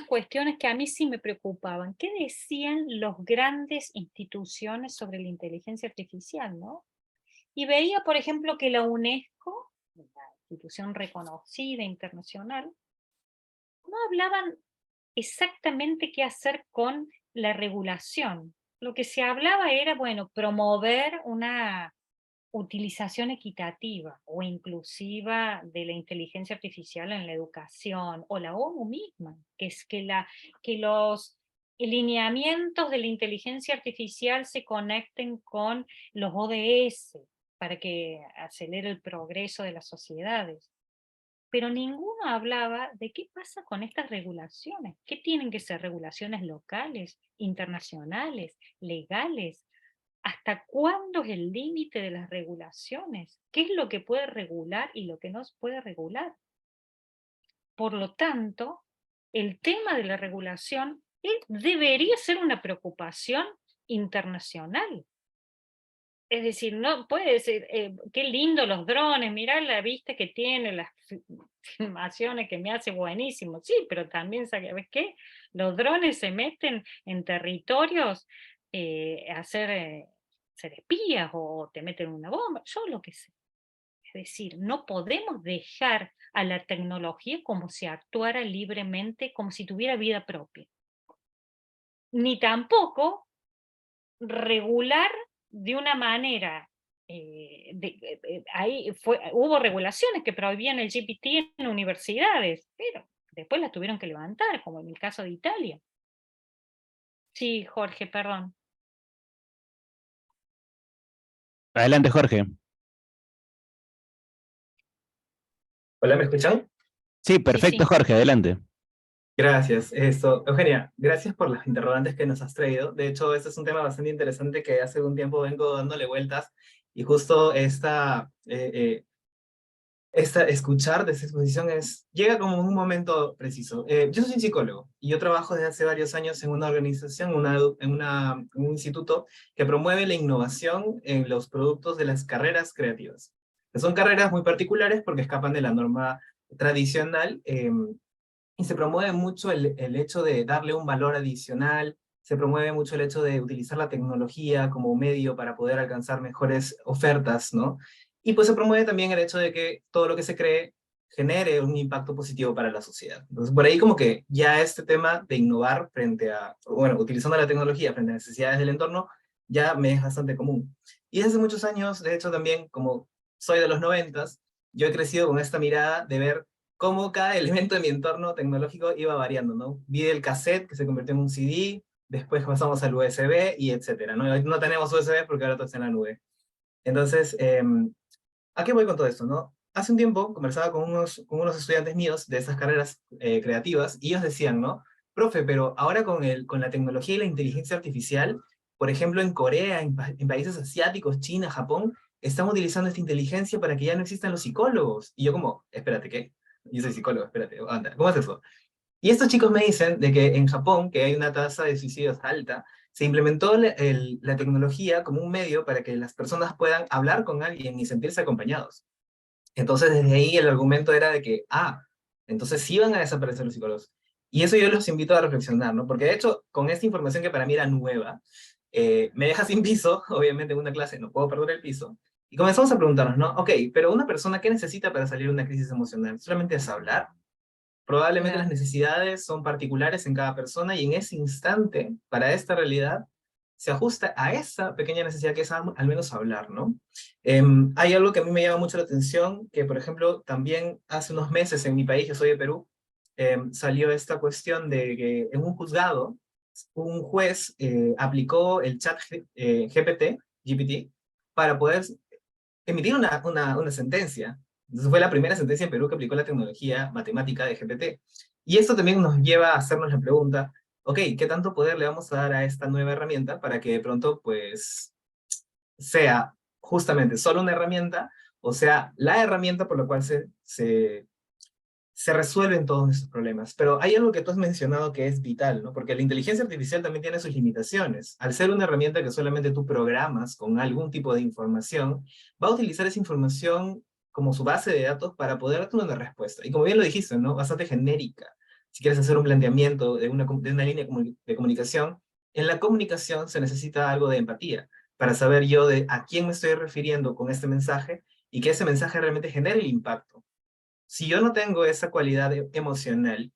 cuestiones que a mí sí me preocupaban. ¿Qué decían las grandes instituciones sobre la inteligencia artificial, no? Y veía, por ejemplo, que la UNESCO, una institución reconocida internacional, no hablaban exactamente qué hacer con la regulación. Lo que se hablaba era, bueno, promover una utilización equitativa o inclusiva de la inteligencia artificial en la educación, o la ONU misma, que es que los lineamientos de la inteligencia artificial se conecten con los ODS para que acelere el progreso de las sociedades. Pero ninguno hablaba de qué pasa con estas regulaciones. ¿Qué tienen que ser regulaciones locales, internacionales, legales? ¿Hasta cuándo es el límite de las regulaciones? ¿Qué es lo que puede regular y lo que no se puede regular? Por lo tanto, el tema de la regulación debería ser una preocupación internacional. Es decir, no puede decir, qué lindo los drones, mirá la vista que tiene, las filmaciones que me hace buenísimo. Sí, pero también, ¿sabes qué? Los drones se meten en territorios a ser espías, o te meten una bomba, yo lo que sé. Es decir, no podemos dejar a la tecnología como si actuara libremente, como si tuviera vida propia. Ni tampoco regular de una manera, hubo regulaciones que prohibían el GPT en universidades, pero después las tuvieron que levantar, como en el caso de Italia. Sí, Jorge, perdón. Adelante, Jorge. Hola, ¿me escuchan? Sí, perfecto, sí. Jorge, adelante. Gracias. Eugenia, gracias por las interrogantes que nos has traído. De hecho, este es un tema bastante interesante que hace un tiempo vengo dándole vueltas y justo escuchar de esta exposición llega como en un momento preciso. Yo soy psicólogo y yo trabajo desde hace varios años en una organización, en un instituto que promueve la innovación en los productos de las carreras creativas. Que son carreras muy particulares porque escapan de la norma tradicional, y se promueve mucho el hecho de darle un valor adicional, se promueve mucho el hecho de utilizar la tecnología como medio para poder alcanzar mejores ofertas, ¿no? Y pues se promueve también el hecho de que todo lo que se cree genere un impacto positivo para la sociedad. Entonces, por ahí como que ya este tema de innovar frente a, bueno, utilizando la tecnología frente a necesidades del entorno, ya me es bastante común. Y desde hace muchos años, de hecho también, como soy de los 90s, yo he crecido con esta mirada de ver cómo cada elemento de mi entorno tecnológico iba variando, ¿no? Vi el cassette que se convirtió en un CD, después pasamos al USB y etcétera, ¿no? Hoy no tenemos USB porque ahora todo está en la nube. Entonces, ¿a qué voy con todo esto, no? Hace un tiempo conversaba con unos estudiantes míos de estas carreras creativas y ellos decían, ¿no? Profe, pero ahora con la tecnología y la inteligencia artificial, por ejemplo, en Corea, en países asiáticos, China, Japón, están utilizando esta inteligencia para que ya no existan los psicólogos. Y yo como, espérate, ¿qué? Yo soy psicólogo, espérate, anda, ¿cómo es eso? Y estos chicos me dicen de que en Japón, que hay una tasa de suicidios alta, se implementó la tecnología como un medio para que las personas puedan hablar con alguien y sentirse acompañados. Entonces, desde ahí el argumento era de que, entonces sí van a desaparecer los psicólogos. Y eso yo los invito a reflexionar, ¿no? Porque de hecho, con esta información que para mí era nueva, me deja sin piso, obviamente en una clase no puedo perder el piso, y comenzamos a preguntarnos, ¿no? Ok, pero una persona, ¿qué necesita para salir de una crisis emocional? ¿Solamente es hablar? Probablemente las Claro. necesidades son particulares en cada persona y en ese instante, para esta realidad, se ajusta a esa pequeña necesidad que es al menos hablar, ¿no? Hay algo que a mí me llama mucho la atención, que por ejemplo también hace unos meses en mi país, yo soy de Perú, salió esta cuestión de que en un juzgado, un juez aplicó el chat GPT, para poder emitir una sentencia. Entonces fue la primera sentencia en Perú que aplicó la tecnología matemática de GPT. Y esto también nos lleva a hacernos la pregunta, ok, ¿qué tanto poder le vamos a dar a esta nueva herramienta para que de pronto pues sea justamente solo una herramienta o sea la herramienta por la cual se resuelven todos nuestros problemas? Pero hay algo que tú has mencionado que es vital, ¿no? Porque la inteligencia artificial también tiene sus limitaciones. Al ser una herramienta que solamente tú programas con algún tipo de información, va a utilizar esa información como su base de datos para poder darte una respuesta. Y como bien lo dijiste, ¿no? Bastante genérica. Si quieres hacer un planteamiento de una línea de comunicación, en la comunicación se necesita algo de empatía para saber yo de a quién me estoy refiriendo con este mensaje y que ese mensaje realmente genere el impacto. Si yo no tengo esa cualidad emocional,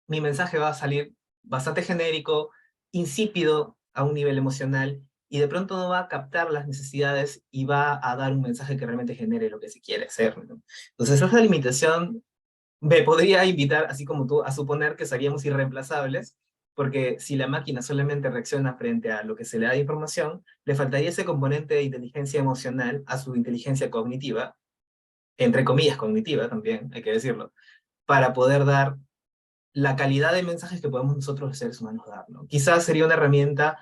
mi mensaje va a salir bastante genérico, insípido a un nivel emocional, y de pronto no va a captar las necesidades y va a dar un mensaje que realmente genere lo que se quiere hacer, ¿no? Entonces esa limitación me podría invitar, así como tú, a suponer que seríamos irreemplazables, porque si la máquina solamente reacciona frente a lo que se le da de información, le faltaría ese componente de inteligencia emocional a su inteligencia cognitiva, entre comillas cognitiva también, hay que decirlo, para poder dar la calidad de mensajes que podemos nosotros los seres humanos dar, ¿no? Quizás sería una herramienta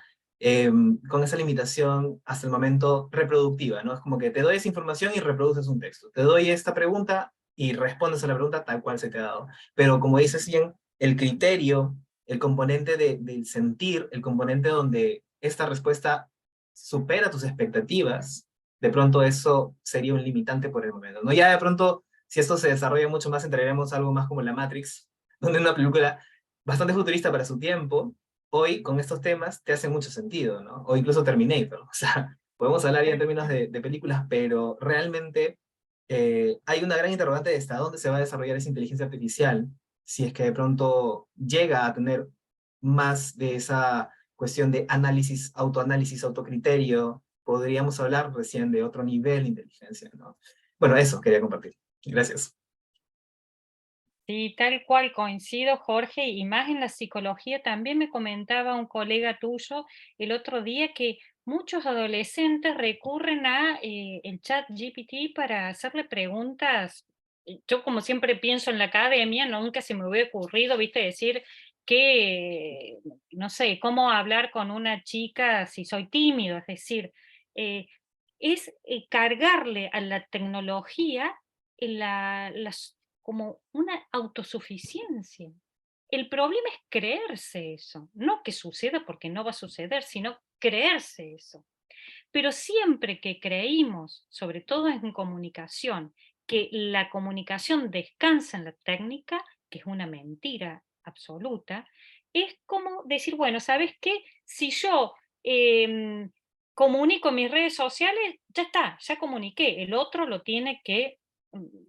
con esa limitación hasta el momento reproductiva, ¿no? Es como que te doy esa información y reproduces un texto. Te doy esta pregunta y respondes a la pregunta tal cual se te ha dado. Pero como dices bien, el criterio, el componente del sentir, el componente donde esta respuesta supera tus expectativas, de pronto eso sería un limitante por el momento, ¿no? Ya de pronto, si esto se desarrolla mucho más, entraremos a algo más como la Matrix, donde una película bastante futurista para su tiempo, hoy con estos temas te hace mucho sentido, ¿no? O incluso Terminator, o sea, podemos hablar ya en términos de películas, pero realmente hay una gran interrogante de hasta dónde se va a desarrollar esa inteligencia artificial, si es que de pronto llega a tener más de esa cuestión de análisis, autoanálisis, autocriterio, podríamos hablar recién de otro nivel de inteligencia, ¿no? Bueno, eso quería compartir. Gracias. Sí, tal cual coincido, Jorge, y más en la psicología. También me comentaba un colega tuyo el otro día que muchos adolescentes recurren a el chat GPT para hacerle preguntas yo como siempre pienso en la academia, nunca se me hubiera ocurrido, viste, decir que, no sé, cómo hablar con una chica si soy tímido, es decir, es cargarle a la tecnología como una autosuficiencia. El problema es creerse eso, no que suceda porque no va a suceder, sino creerse eso. Pero siempre que creímos, sobre todo en comunicación, que la comunicación descansa en la técnica, que es una mentira absoluta, es como decir, bueno, ¿sabes qué? Si yo comunico en mis redes sociales, ya está, ya comuniqué, el otro lo tiene que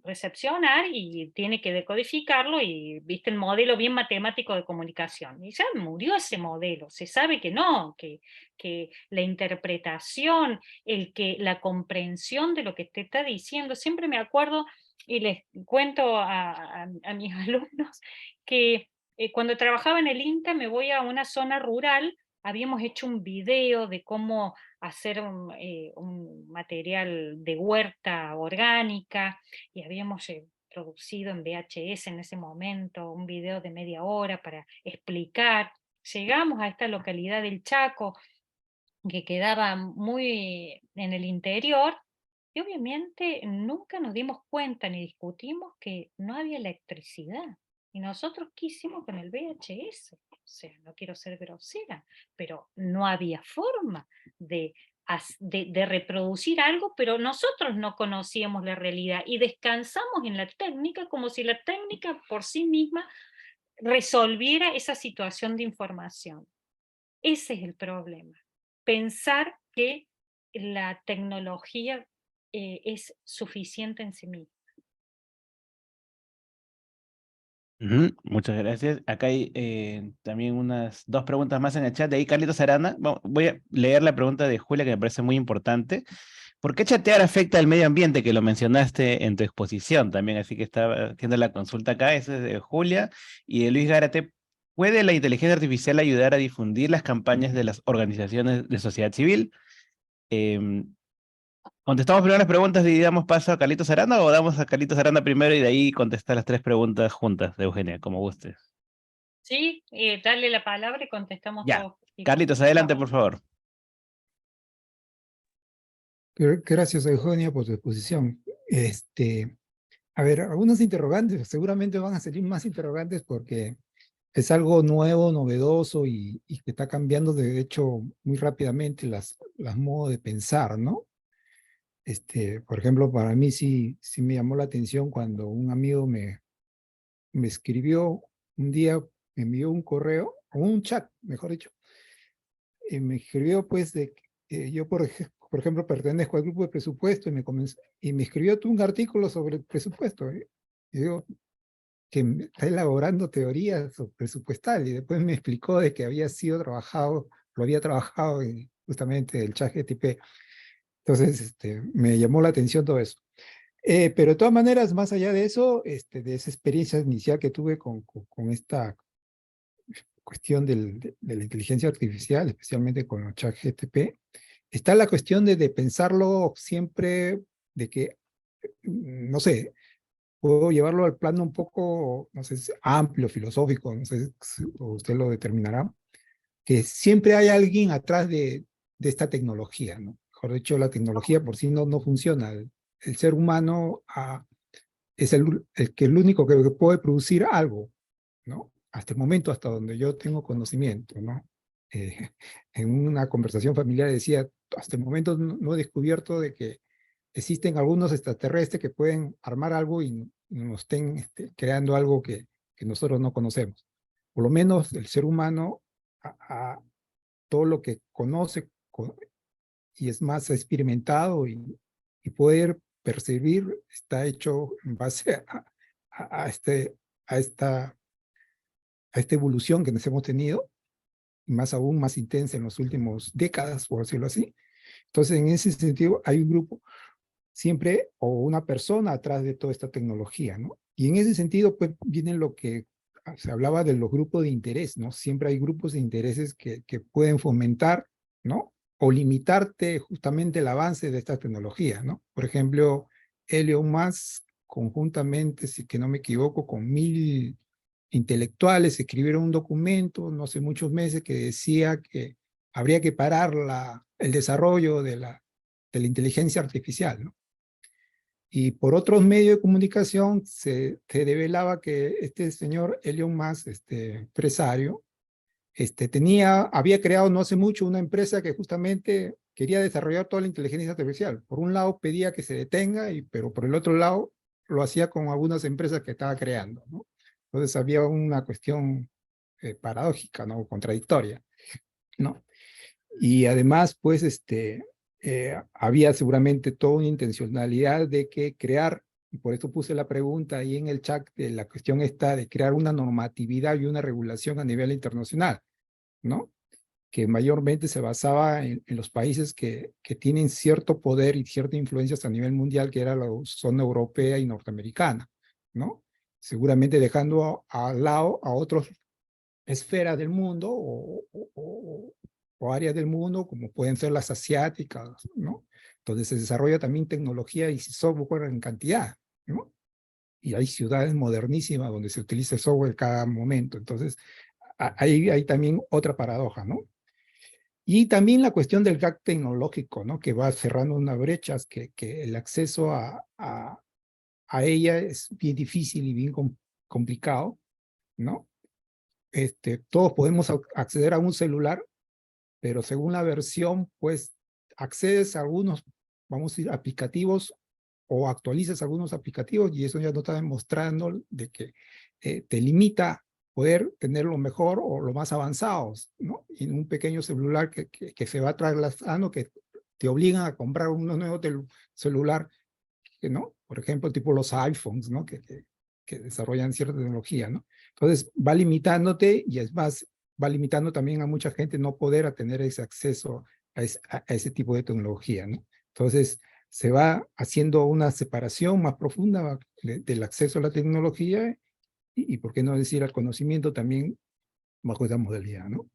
recepcionar y tiene que decodificarlo y viste el modelo bien matemático de comunicación. Y ya murió ese modelo, se sabe que no, que la interpretación, la comprensión de lo que te está diciendo, siempre me acuerdo y les cuento a mis alumnos que cuando trabajaba en el INTA me voy a una zona rural, habíamos hecho un video de cómo hacer un material de huerta orgánica y habíamos producido en VHS en ese momento un video de media hora para explicar. Llegamos a esta localidad del Chaco, que quedaba muy en el interior, y obviamente nunca nos dimos cuenta ni discutimos que no había electricidad. Y nosotros qué hicimos con el VHS. O sea, no quiero ser grosera, pero no había forma de reproducir algo, pero nosotros no conocíamos la realidad y descansamos en la técnica como si la técnica por sí misma resolviera esa situación de información. Ese es el problema. Pensar que la tecnología es suficiente en sí misma. Muchas gracias. Acá hay también unas 2 preguntas más en el chat. De ahí, Carlitos Arana. Voy a leer la pregunta de Julia, que me parece muy importante. ¿Por qué chatear afecta al medio ambiente? Que lo mencionaste en tu exposición también, así que estaba haciendo la consulta acá. Esa es de Julia. Y de Luis Gárate. ¿Puede la inteligencia artificial ayudar a difundir las campañas de las organizaciones de sociedad civil? ¿Contestamos primero las preguntas y damos paso a Carlitos Arana o damos a Carlitos Arana primero y de ahí contestar las 3 preguntas juntas de Eugenia, como gustes? Sí, dale la palabra y contestamos Ya. todos. Carlitos, adelante, por favor. Gracias, Eugenia, por tu exposición. A ver, algunos interrogantes, seguramente van a salir más interrogantes porque es algo nuevo, novedoso y que está cambiando de hecho muy rápidamente las modos de pensar, ¿no? Por ejemplo, para mí sí me llamó la atención cuando un amigo me escribió un día, me envió un correo, o un chat, mejor dicho, y me escribió pues de que yo, por ejemplo, pertenezco al grupo de presupuesto y me escribió tú un artículo sobre el presupuesto. Y digo, que está elaborando teorías presupuestal y después me explicó de que lo había trabajado en justamente el ChatGPT. Entonces, me llamó la atención todo eso. Pero de todas maneras, más allá de eso, de esa experiencia inicial que tuve con esta cuestión de la inteligencia artificial, especialmente con el ChatGPT, está la cuestión de pensarlo siempre, de que, no sé, puedo llevarlo al plano un poco, no sé, amplio, filosófico, no sé si usted lo determinará, que siempre hay alguien atrás de esta tecnología, ¿no? Mejor dicho, la tecnología por sí no funciona. El ser humano es el único que puede producir algo, ¿no? Hasta el momento, hasta donde yo tengo conocimiento, ¿no? En una conversación familiar decía, hasta el momento no he descubierto de que existen algunos extraterrestres que pueden armar algo y nos estén creando algo que nosotros no conocemos. Por lo menos el ser humano, todo lo que conoce y es más experimentado y poder percibir, está hecho en base a esta evolución que nos hemos tenido, y más aún más intensa en las últimas décadas, por decirlo así. Entonces, en ese sentido, hay un grupo siempre, o una persona atrás de toda esta tecnología, ¿no? Y en ese sentido, pues, viene lo que se hablaba de los grupos de interés, ¿no? Siempre hay grupos de intereses que pueden fomentar, ¿no? O limitarte justamente el avance de esta tecnología, ¿no? Por ejemplo, Elon Musk conjuntamente, si que no me equivoco, con 1000 intelectuales, escribieron un documento, no hace muchos meses, que decía que habría que parar el desarrollo de la inteligencia artificial, ¿no? Y por otros medios de comunicación se develaba que este señor Elon Musk, empresario, había creado no hace mucho una empresa que justamente quería desarrollar toda la inteligencia artificial. Por un lado pedía que se detenga, pero por el otro lado lo hacía con algunas empresas que estaba creando, ¿no? Entonces había una cuestión paradójica, ¿no? Contradictoria, ¿no? Y además, pues, había seguramente toda una intencionalidad de que crear, y por eso puse la pregunta ahí en el chat, de la cuestión está de crear una normatividad y una regulación a nivel internacional, ¿no? Que mayormente se basaba en los países que tienen cierto poder y cierta influencia a nivel mundial, que era la zona europea y norteamericana, ¿no? Seguramente dejando al lado a otras esferas del mundo o áreas del mundo, como pueden ser las asiáticas, ¿no? Donde se desarrolla también tecnología y software en cantidad, ¿no? Y hay ciudades modernísimas donde se utiliza el software cada momento. Entonces, hay también otra paradoja, ¿no? Y también la cuestión del gap tecnológico, ¿no? Que va cerrando unas brechas, que el acceso a ella es bien difícil y bien complicado, ¿no? Todos podemos acceder a un celular, pero según la versión, pues accedes a algunos, vamos a decir, aplicativos, o actualizas algunos aplicativos, y eso ya no está demostrando de que te limita poder tener lo mejor o lo más avanzados, ¿no? Y en un pequeño celular que se va trasladando, que te obligan a comprar un nuevo celular, ¿no? Por ejemplo, tipo los iPhones, ¿no? Que desarrollan cierta tecnología, ¿no? Entonces, va limitándote, y es más, va limitando también a mucha gente no poder tener ese acceso a ese tipo de tecnología, ¿no? Entonces, se va haciendo una separación más profunda del acceso a la tecnología y, por qué no decir, al conocimiento también bajo esa modalidad, ¿no?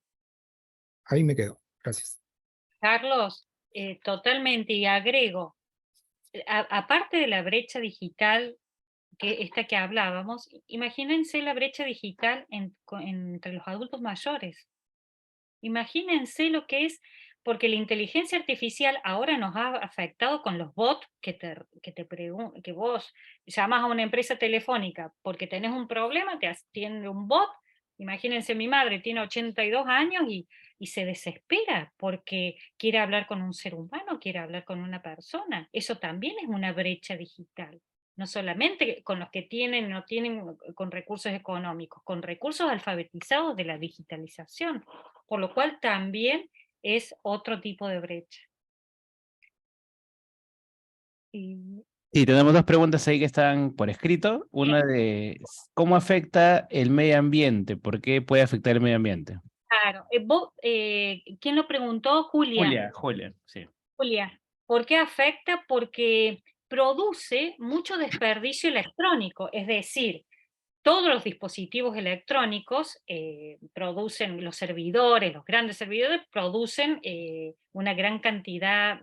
Ahí me quedo. Gracias. Carlos, totalmente, y agrego, aparte de la brecha digital, esta que hablábamos, imagínense la brecha digital entre los adultos mayores. Imagínense lo que es, porque la inteligencia artificial ahora nos ha afectado con los bots que vos llamas a una empresa telefónica porque tenés un problema, te atiende un bot. Imagínense, mi madre tiene 82 años y se desespera porque quiere hablar con un ser humano, quiere hablar con una persona. Eso también es una brecha digital. No solamente con los que no tienen con recursos económicos, con recursos alfabetizados de la digitalización, por lo cual también es otro tipo de brecha. Y tenemos dos preguntas ahí que están por escrito. Una de ¿cómo afecta el medio ambiente? ¿Por qué puede afectar el medio ambiente? Claro, ¿quién lo preguntó? Julia. Julia, sí. Julia, ¿por qué afecta? Porque produce mucho desperdicio electrónico, es decir, todos los dispositivos electrónicos producen, los servidores, los grandes servidores, producen una gran cantidad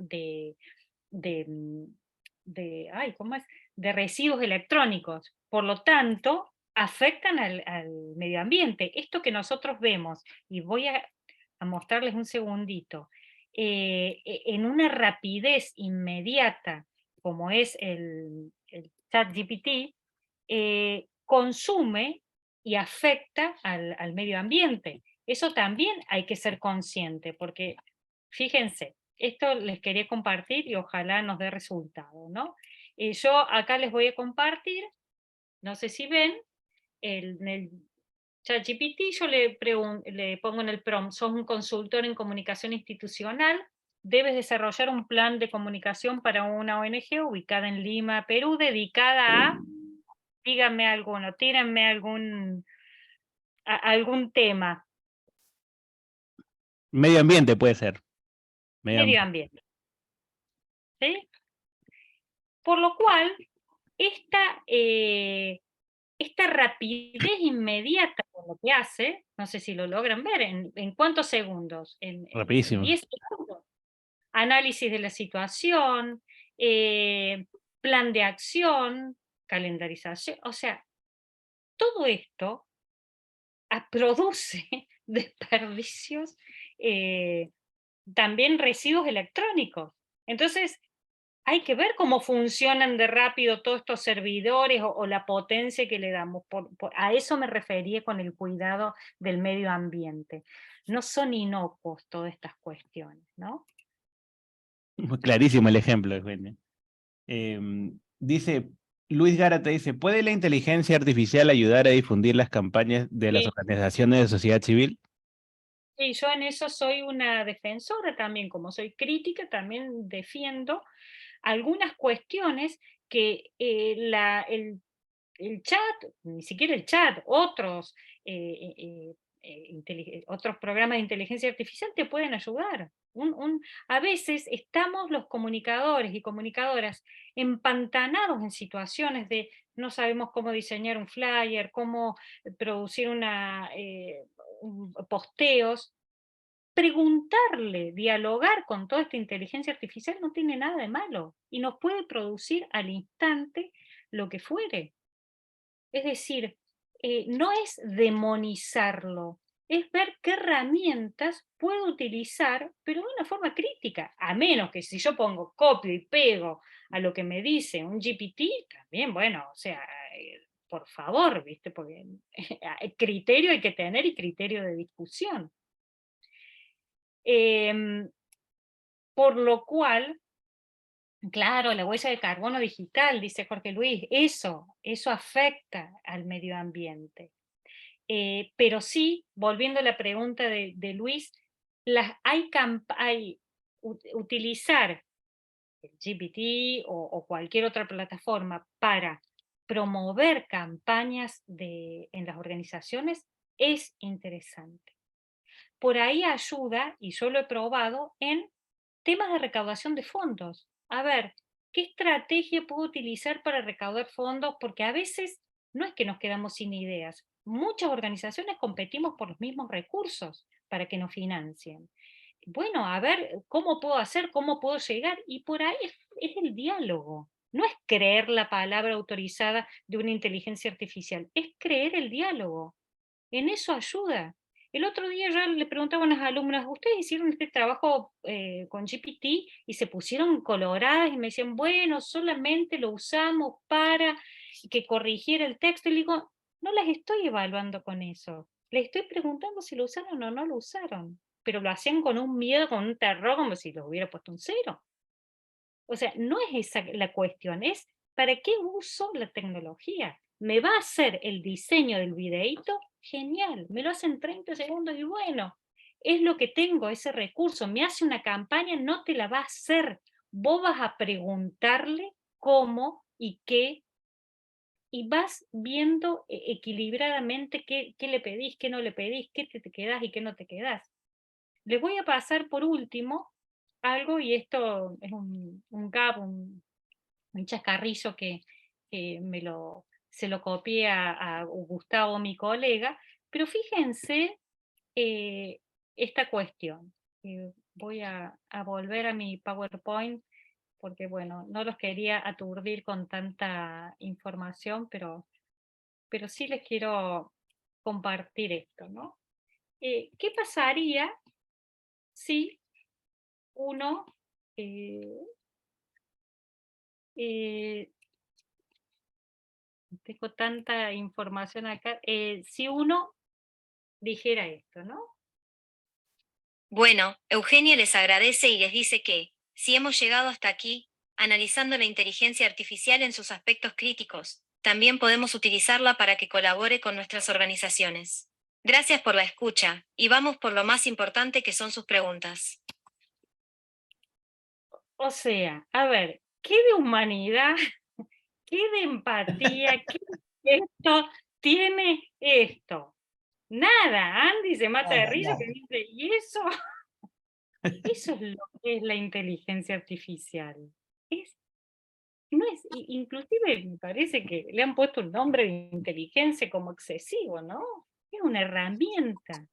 ¿cómo es? De residuos electrónicos. Por lo tanto, afectan al medio ambiente. Esto que nosotros vemos, y voy a mostrarles un segundito, en una rapidez inmediata, como es el ChatGPT, consume y afecta al medio ambiente. Eso también hay que ser consciente, porque fíjense, esto les quería compartir y ojalá nos dé resultado, ¿no? Yo acá les voy a compartir, no sé si ven, en el ChatGPT yo le pongo en el prompt: sos un consultor en comunicación institucional, debes desarrollar un plan de comunicación para una ONG ubicada en Lima, Perú, dedicada a, díganme alguno, tírenme algún tema. Medio ambiente puede ser. Medio ambiente. ¿Sí? Por lo cual, esta rapidez inmediata con lo que hace, no sé si lo logran ver, ¿en cuántos segundos? En Rapidísimo. 10 segundos. Análisis de la situación, plan de acción, calendarización, o sea, todo esto produce desperdicios, también residuos electrónicos. Entonces, hay que ver cómo funcionan de rápido todos estos servidores o la potencia que le damos. A eso me refería con el cuidado del medio ambiente. No son inocuos todas estas cuestiones, ¿no? Clarísimo el ejemplo, Eugenia. Dice, Luis Gárate dice, ¿puede la inteligencia artificial ayudar a difundir las campañas de las Sí. organizaciones de sociedad civil? Y yo en eso soy una defensora también, como soy crítica, también defiendo algunas cuestiones que el chat, ni siquiera el chat, otros, otros programas de inteligencia artificial te pueden ayudar. A veces estamos los comunicadores y comunicadoras empantanados en situaciones de no sabemos cómo diseñar un flyer, cómo producir posteos. Preguntarle, dialogar con toda esta inteligencia artificial no tiene nada de malo y nos puede producir al instante lo que fuere. Es decir, no es demonizarlo, es ver qué herramientas puedo utilizar, pero de una forma crítica, a menos que si yo pongo copio y pego a lo que me dice un GPT, también, bueno, o sea, por favor, ¿viste? Porque criterio hay que tener y criterio de discusión. Por lo cual, claro, la huella de carbono digital, dice Jorge Luis, eso afecta al medio ambiente. Pero sí, volviendo a la pregunta de Luis, utilizar el GPT o cualquier otra plataforma para promover campañas en las organizaciones es interesante. Por ahí ayuda, y yo lo he probado, en temas de recaudación de fondos. A ver, ¿qué estrategia puedo utilizar para recaudar fondos? Porque a veces no es que nos quedamos sin ideas. Muchas organizaciones competimos por los mismos recursos para que nos financien. Bueno, a ver, ¿cómo puedo hacer? ¿Cómo puedo llegar? Y por ahí es el diálogo. No es creer la palabra autorizada de una inteligencia artificial, es creer el diálogo. En eso ayuda. El otro día yo le preguntaba a unas alumnas, ¿ustedes hicieron este trabajo con GPT y se pusieron coloradas y me decían, bueno, solamente lo usamos para que corrigiera el texto? Y le digo, no las estoy evaluando con eso. Les estoy preguntando si lo usaron o no lo usaron. Pero lo hacían con un miedo, con un terror, como si lo hubiera puesto un 0. O sea, no es esa la cuestión, es ¿para qué uso la tecnología? ¿Me va a hacer el diseño del videíto? Genial, me lo hace en 30 segundos y bueno, es lo que tengo, ese recurso. Me hace una campaña, no te la va a hacer. Vos vas a preguntarle cómo y qué, y vas viendo equilibradamente qué le pedís, qué no le pedís, qué te quedás y qué no te quedás. Les voy a pasar por último algo, y esto es un gap, un chascarrillo que se lo copié a Gustavo, mi colega, pero fíjense esta cuestión. Voy a volver a mi PowerPoint porque, bueno, no los quería aturdir con tanta información, pero sí les quiero compartir esto, ¿no? ¿Qué pasaría si uno tengo tanta información acá, si uno dijera esto, ¿no? Bueno, Eugenia les agradece y les dice que, si hemos llegado hasta aquí, analizando la inteligencia artificial en sus aspectos críticos, también podemos utilizarla para que colabore con nuestras organizaciones. Gracias por la escucha, y vamos por lo más importante que son sus preguntas. O sea, a ver, ¿qué de humanidad, qué de empatía, qué de esto tiene esto? Nada, Andy se mata de Nada, risa nada. que dice, ¿y eso? Eso es lo que es la inteligencia artificial. Inclusive me parece que le han puesto un nombre de inteligencia como excesivo, ¿no? Es una herramienta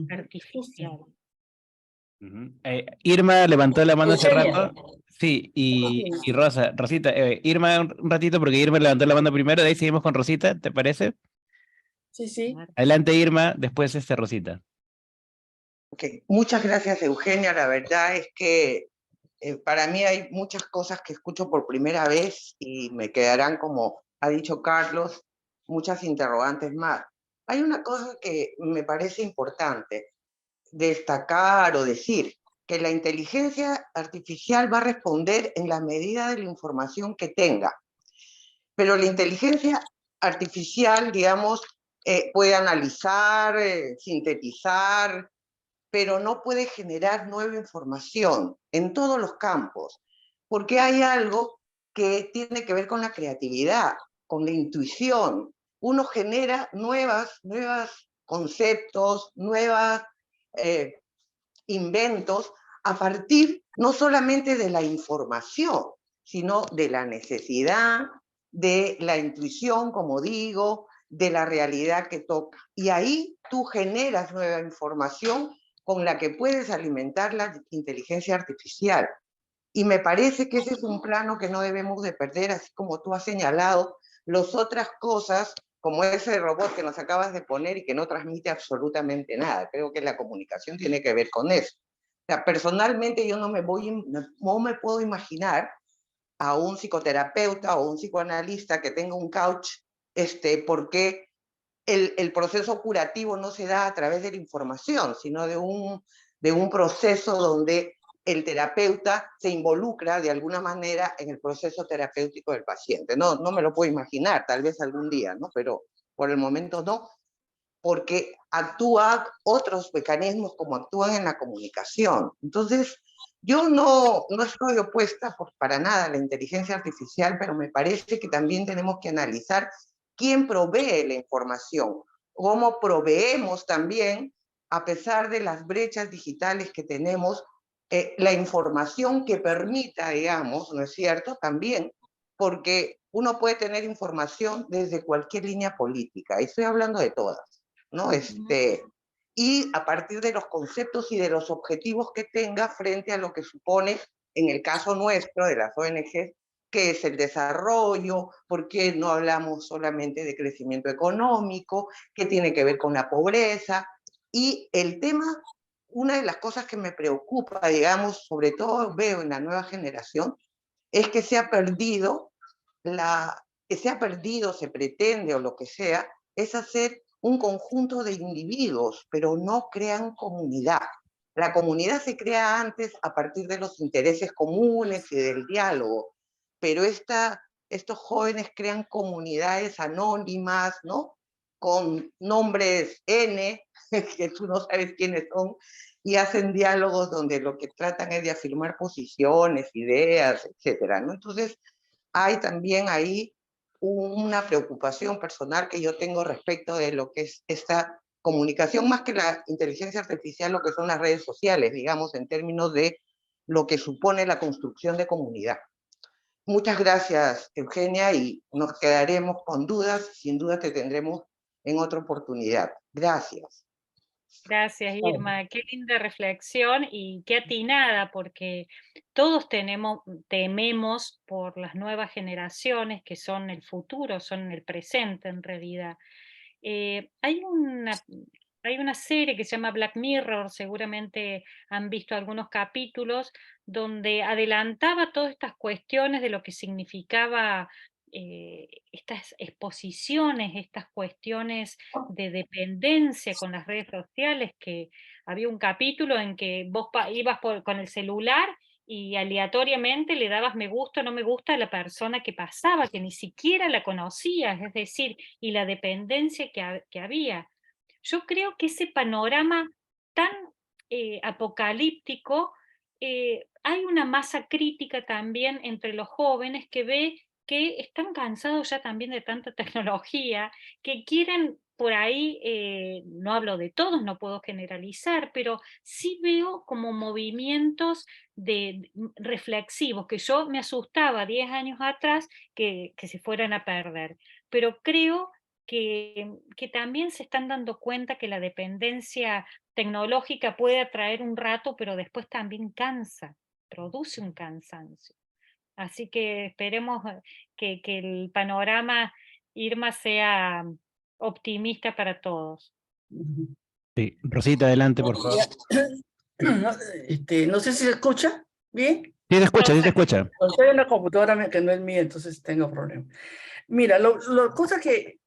artificial. Ujú. Irma levantó la mano hace Eugenia. rato. Sí, y Rosita, Irma un ratito porque Irma levantó la mano primero, de ahí seguimos con Rosita, ¿te parece? Sí, sí. Adelante Irma, después Rosita. Ok, muchas gracias Eugenia, la verdad es que para mí hay muchas cosas que escucho por primera vez y me quedarán, como ha dicho Carlos, muchas interrogantes más. Hay una cosa que me parece importante destacar o decir, que la inteligencia artificial va a responder en la medida de la información que tenga, pero la inteligencia artificial, digamos, puede analizar, sintetizar, pero no puede generar nueva información en todos los campos, porque hay algo que tiene que ver con la creatividad, con la intuición. Uno genera nuevos conceptos, nuevos inventos a partir no solamente de la información, sino de la necesidad, de la intuición, como digo, de la realidad que toca. Y ahí tú generas nueva información con la que puedes alimentar la inteligencia artificial. Y me parece que ese es un plano que no debemos de perder, así como tú has señalado, las otras cosas, como ese robot que nos acabas de poner y que no transmite absolutamente nada. Creo que la comunicación tiene que ver con eso. O sea, personalmente yo no me puedo imaginar a un psicoterapeuta o un psicoanalista que tenga un couch, porque el proceso curativo no se da a través de la información, sino de un proceso donde el terapeuta se involucra de alguna manera en el proceso terapéutico del paciente. No me lo puedo imaginar, tal vez algún día, ¿no? Pero por el momento no, porque actúa otros mecanismos como actúan en la comunicación. Entonces, yo no estoy opuesta para nada a la inteligencia artificial, pero me parece que también tenemos que analizar quién provee la información, cómo proveemos también, a pesar de las brechas digitales que tenemos, la información que permita, digamos, ¿no es cierto? También, porque uno puede tener información desde cualquier línea política, y estoy hablando de todas, ¿no? Y a partir de los conceptos y de los objetivos que tenga frente a lo que supone, en el caso nuestro, de las ONG, que es el desarrollo, porque no hablamos solamente de crecimiento económico, que tiene que ver con la pobreza. Y el tema, una de las cosas que me preocupa, digamos, sobre todo veo en la nueva generación, es que se pretende o lo que sea, es hacer un conjunto de individuos, pero no crean comunidad. La comunidad se crea antes a partir de los intereses comunes y del diálogo, pero estos jóvenes crean comunidades anónimas, ¿no? Con nombres N, que tú no sabes quiénes son, y hacen diálogos donde lo que tratan es de afirmar posiciones, ideas, etcétera, ¿no? Entonces, hay también ahí una preocupación personal que yo tengo respecto de lo que es esta comunicación, más que la inteligencia artificial, lo que son las redes sociales, digamos, en términos de lo que supone la construcción de comunidad. Muchas gracias, Eugenia, y nos quedaremos con dudas. Sin duda te tendremos en otra oportunidad. Gracias. Gracias, Irma. Qué linda reflexión y qué atinada, porque todos tememos por las nuevas generaciones que son el futuro, son el presente en realidad. Hay una serie que se llama Black Mirror, seguramente han visto algunos capítulos, donde adelantaba todas estas cuestiones de lo que significaba estas exposiciones, estas cuestiones de dependencia con las redes sociales, que había un capítulo en que vos ibas con el celular y aleatoriamente le dabas me gusta o no me gusta a la persona que pasaba, que ni siquiera la conocías, es decir, y la dependencia que había. Yo creo que ese panorama tan apocalíptico, hay una masa crítica también entre los jóvenes que ve que están cansados ya también de tanta tecnología, que quieren por ahí, no hablo de todos, no puedo generalizar, pero sí veo como movimientos reflexivos, que yo me asustaba 10 años atrás que se fueran a perder. Pero creo que también se están dando cuenta que la dependencia tecnológica puede atraer un rato, pero después también cansa, produce un cansancio. Así que esperemos que el panorama, Irma, sea optimista para todos. Sí. Rosita, adelante, por favor. No sé si se escucha bien. Sí, te escucha, sí te Rosa. escucha. Estoy en la computadora que no es mía, entonces tengo problemas. Mira, cosa que,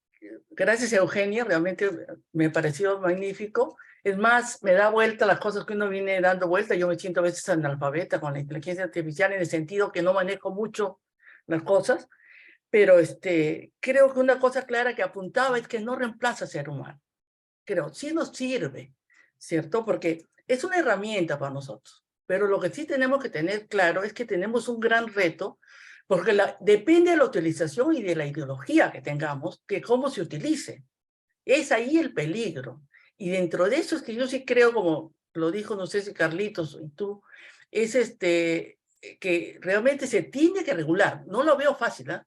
gracias a Eugenia, realmente me pareció magnífico. Es más, me da vuelta las cosas que uno viene dando vuelta. Yo me siento a veces analfabeta con la inteligencia artificial en el sentido que no manejo mucho las cosas, pero creo que una cosa clara que apuntaba es que no reemplaza al ser humano. Creo, sí nos sirve, ¿cierto? Porque es una herramienta para nosotros. Pero lo que sí tenemos que tener claro es que tenemos un gran reto, porque depende de la utilización y de la ideología que tengamos, que cómo se utilice. Es ahí el peligro. Y dentro de eso es que yo sí creo, como lo dijo, no sé si Carlitos y tú, es que realmente se tiene que regular. No lo veo fácil, ¿eh?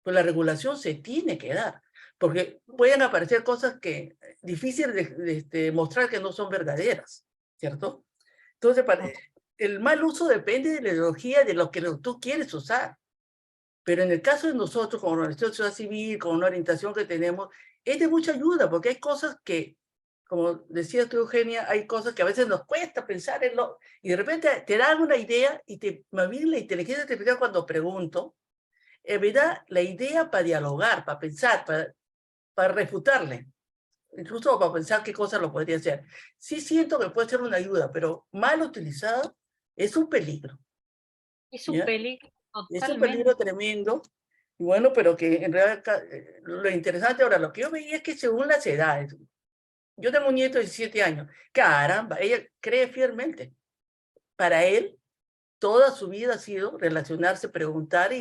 Pues la regulación se tiene que dar, porque pueden aparecer cosas que difíciles de mostrar que no son verdaderas, ¿cierto? Entonces, el mal uso depende de la ideología de lo que tú quieres usar. Pero en el caso de nosotros, como organización sociedad civil, con una orientación que tenemos, es de mucha ayuda, porque hay cosas que, como decía tú, Eugenia, hay cosas que a veces nos cuesta pensar en y de repente te dan una idea y más bien la inteligencia artificial cuando pregunto, me da la idea para dialogar, para pensar, para refutarle, incluso para pensar qué cosas lo podría hacer. Sí siento que puede ser una ayuda, pero mal utilizado es un peligro. Es un ¿ya? peligro Es un totalmente. peligro tremendo. Y bueno, pero que en realidad lo interesante ahora, lo que yo veía es que según las edades, yo tengo un nieto de 17 años, caramba, ella cree fielmente. Para él, toda su vida ha sido relacionarse, preguntar,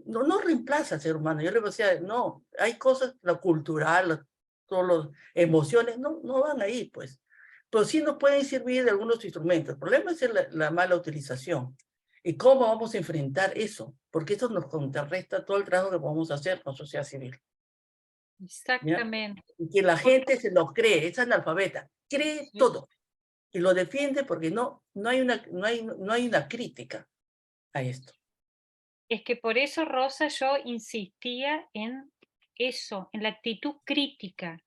no reemplaza al ser humano. Yo le decía, no, hay cosas, lo cultural, todas las emociones, no van ahí, pues. Pero sí nos pueden servir de algunos instrumentos. El problema es la mala utilización. ¿Y cómo vamos a enfrentar eso? Porque eso nos contrarresta todo el trabajo que podemos hacer con sociedad civil. Exactamente. ¿Ya? Y que la gente se lo cree, es analfabeta, cree todo. Y lo defiende porque no hay una crítica a esto. Es que por eso, Rosa, yo insistía en eso, en la actitud crítica.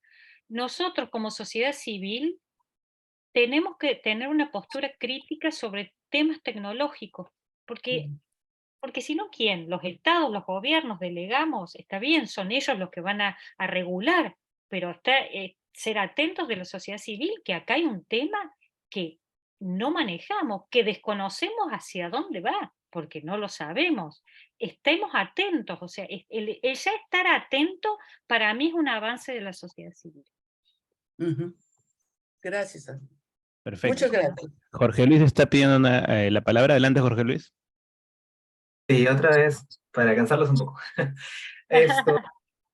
Nosotros como sociedad civil tenemos que tener una postura crítica sobre temas tecnológicos, porque si no, ¿quién? Los estados, los gobiernos, delegamos, está bien, son ellos los que van a regular, pero ser atentos de la sociedad civil, que acá hay un tema que no manejamos, que desconocemos hacia dónde va, porque no lo sabemos. Estemos atentos, o sea, el ya estar atento para mí es un avance de la sociedad civil. Gracias. Perfecto. Muchas gracias. Jorge Luis está pidiendo la palabra. Adelante, Jorge Luis. Sí, otra vez, para cansarlos un poco.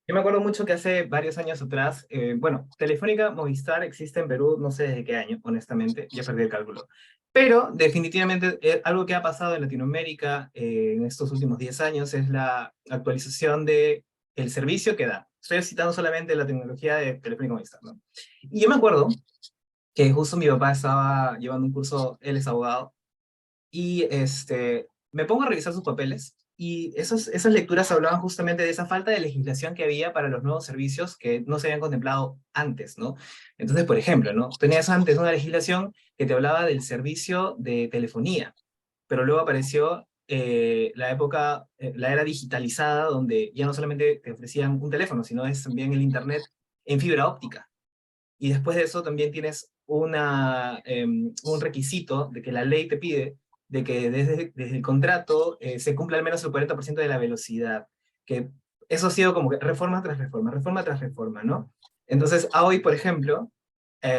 Yo me acuerdo mucho que hace varios años atrás, bueno, Telefónica Movistar existe en Perú, no sé desde qué año, honestamente, ya perdí el cálculo. Pero definitivamente algo que ha pasado en Latinoamérica en estos últimos 10 años es la actualización del servicio que da. Estoy citando solamente la tecnología de Telefónica Movistar, ¿no? Y yo me acuerdo que justo mi papá estaba llevando un curso, él es abogado, y me pongo a revisar sus papeles, y esas lecturas hablaban justamente de esa falta de legislación que había para los nuevos servicios que no se habían contemplado antes, ¿no? Entonces, por ejemplo, ¿no? Tenías antes una legislación que te hablaba del servicio de telefonía, pero luego apareció la era digitalizada, donde ya no solamente te ofrecían un teléfono, sino es también el internet en fibra óptica. Y después de eso también tienes un requisito de que la ley te pide de que desde el contrato se cumpla al menos el 40% de la velocidad. Que eso ha sido como que reforma tras reforma, ¿no? Entonces, hoy, por ejemplo,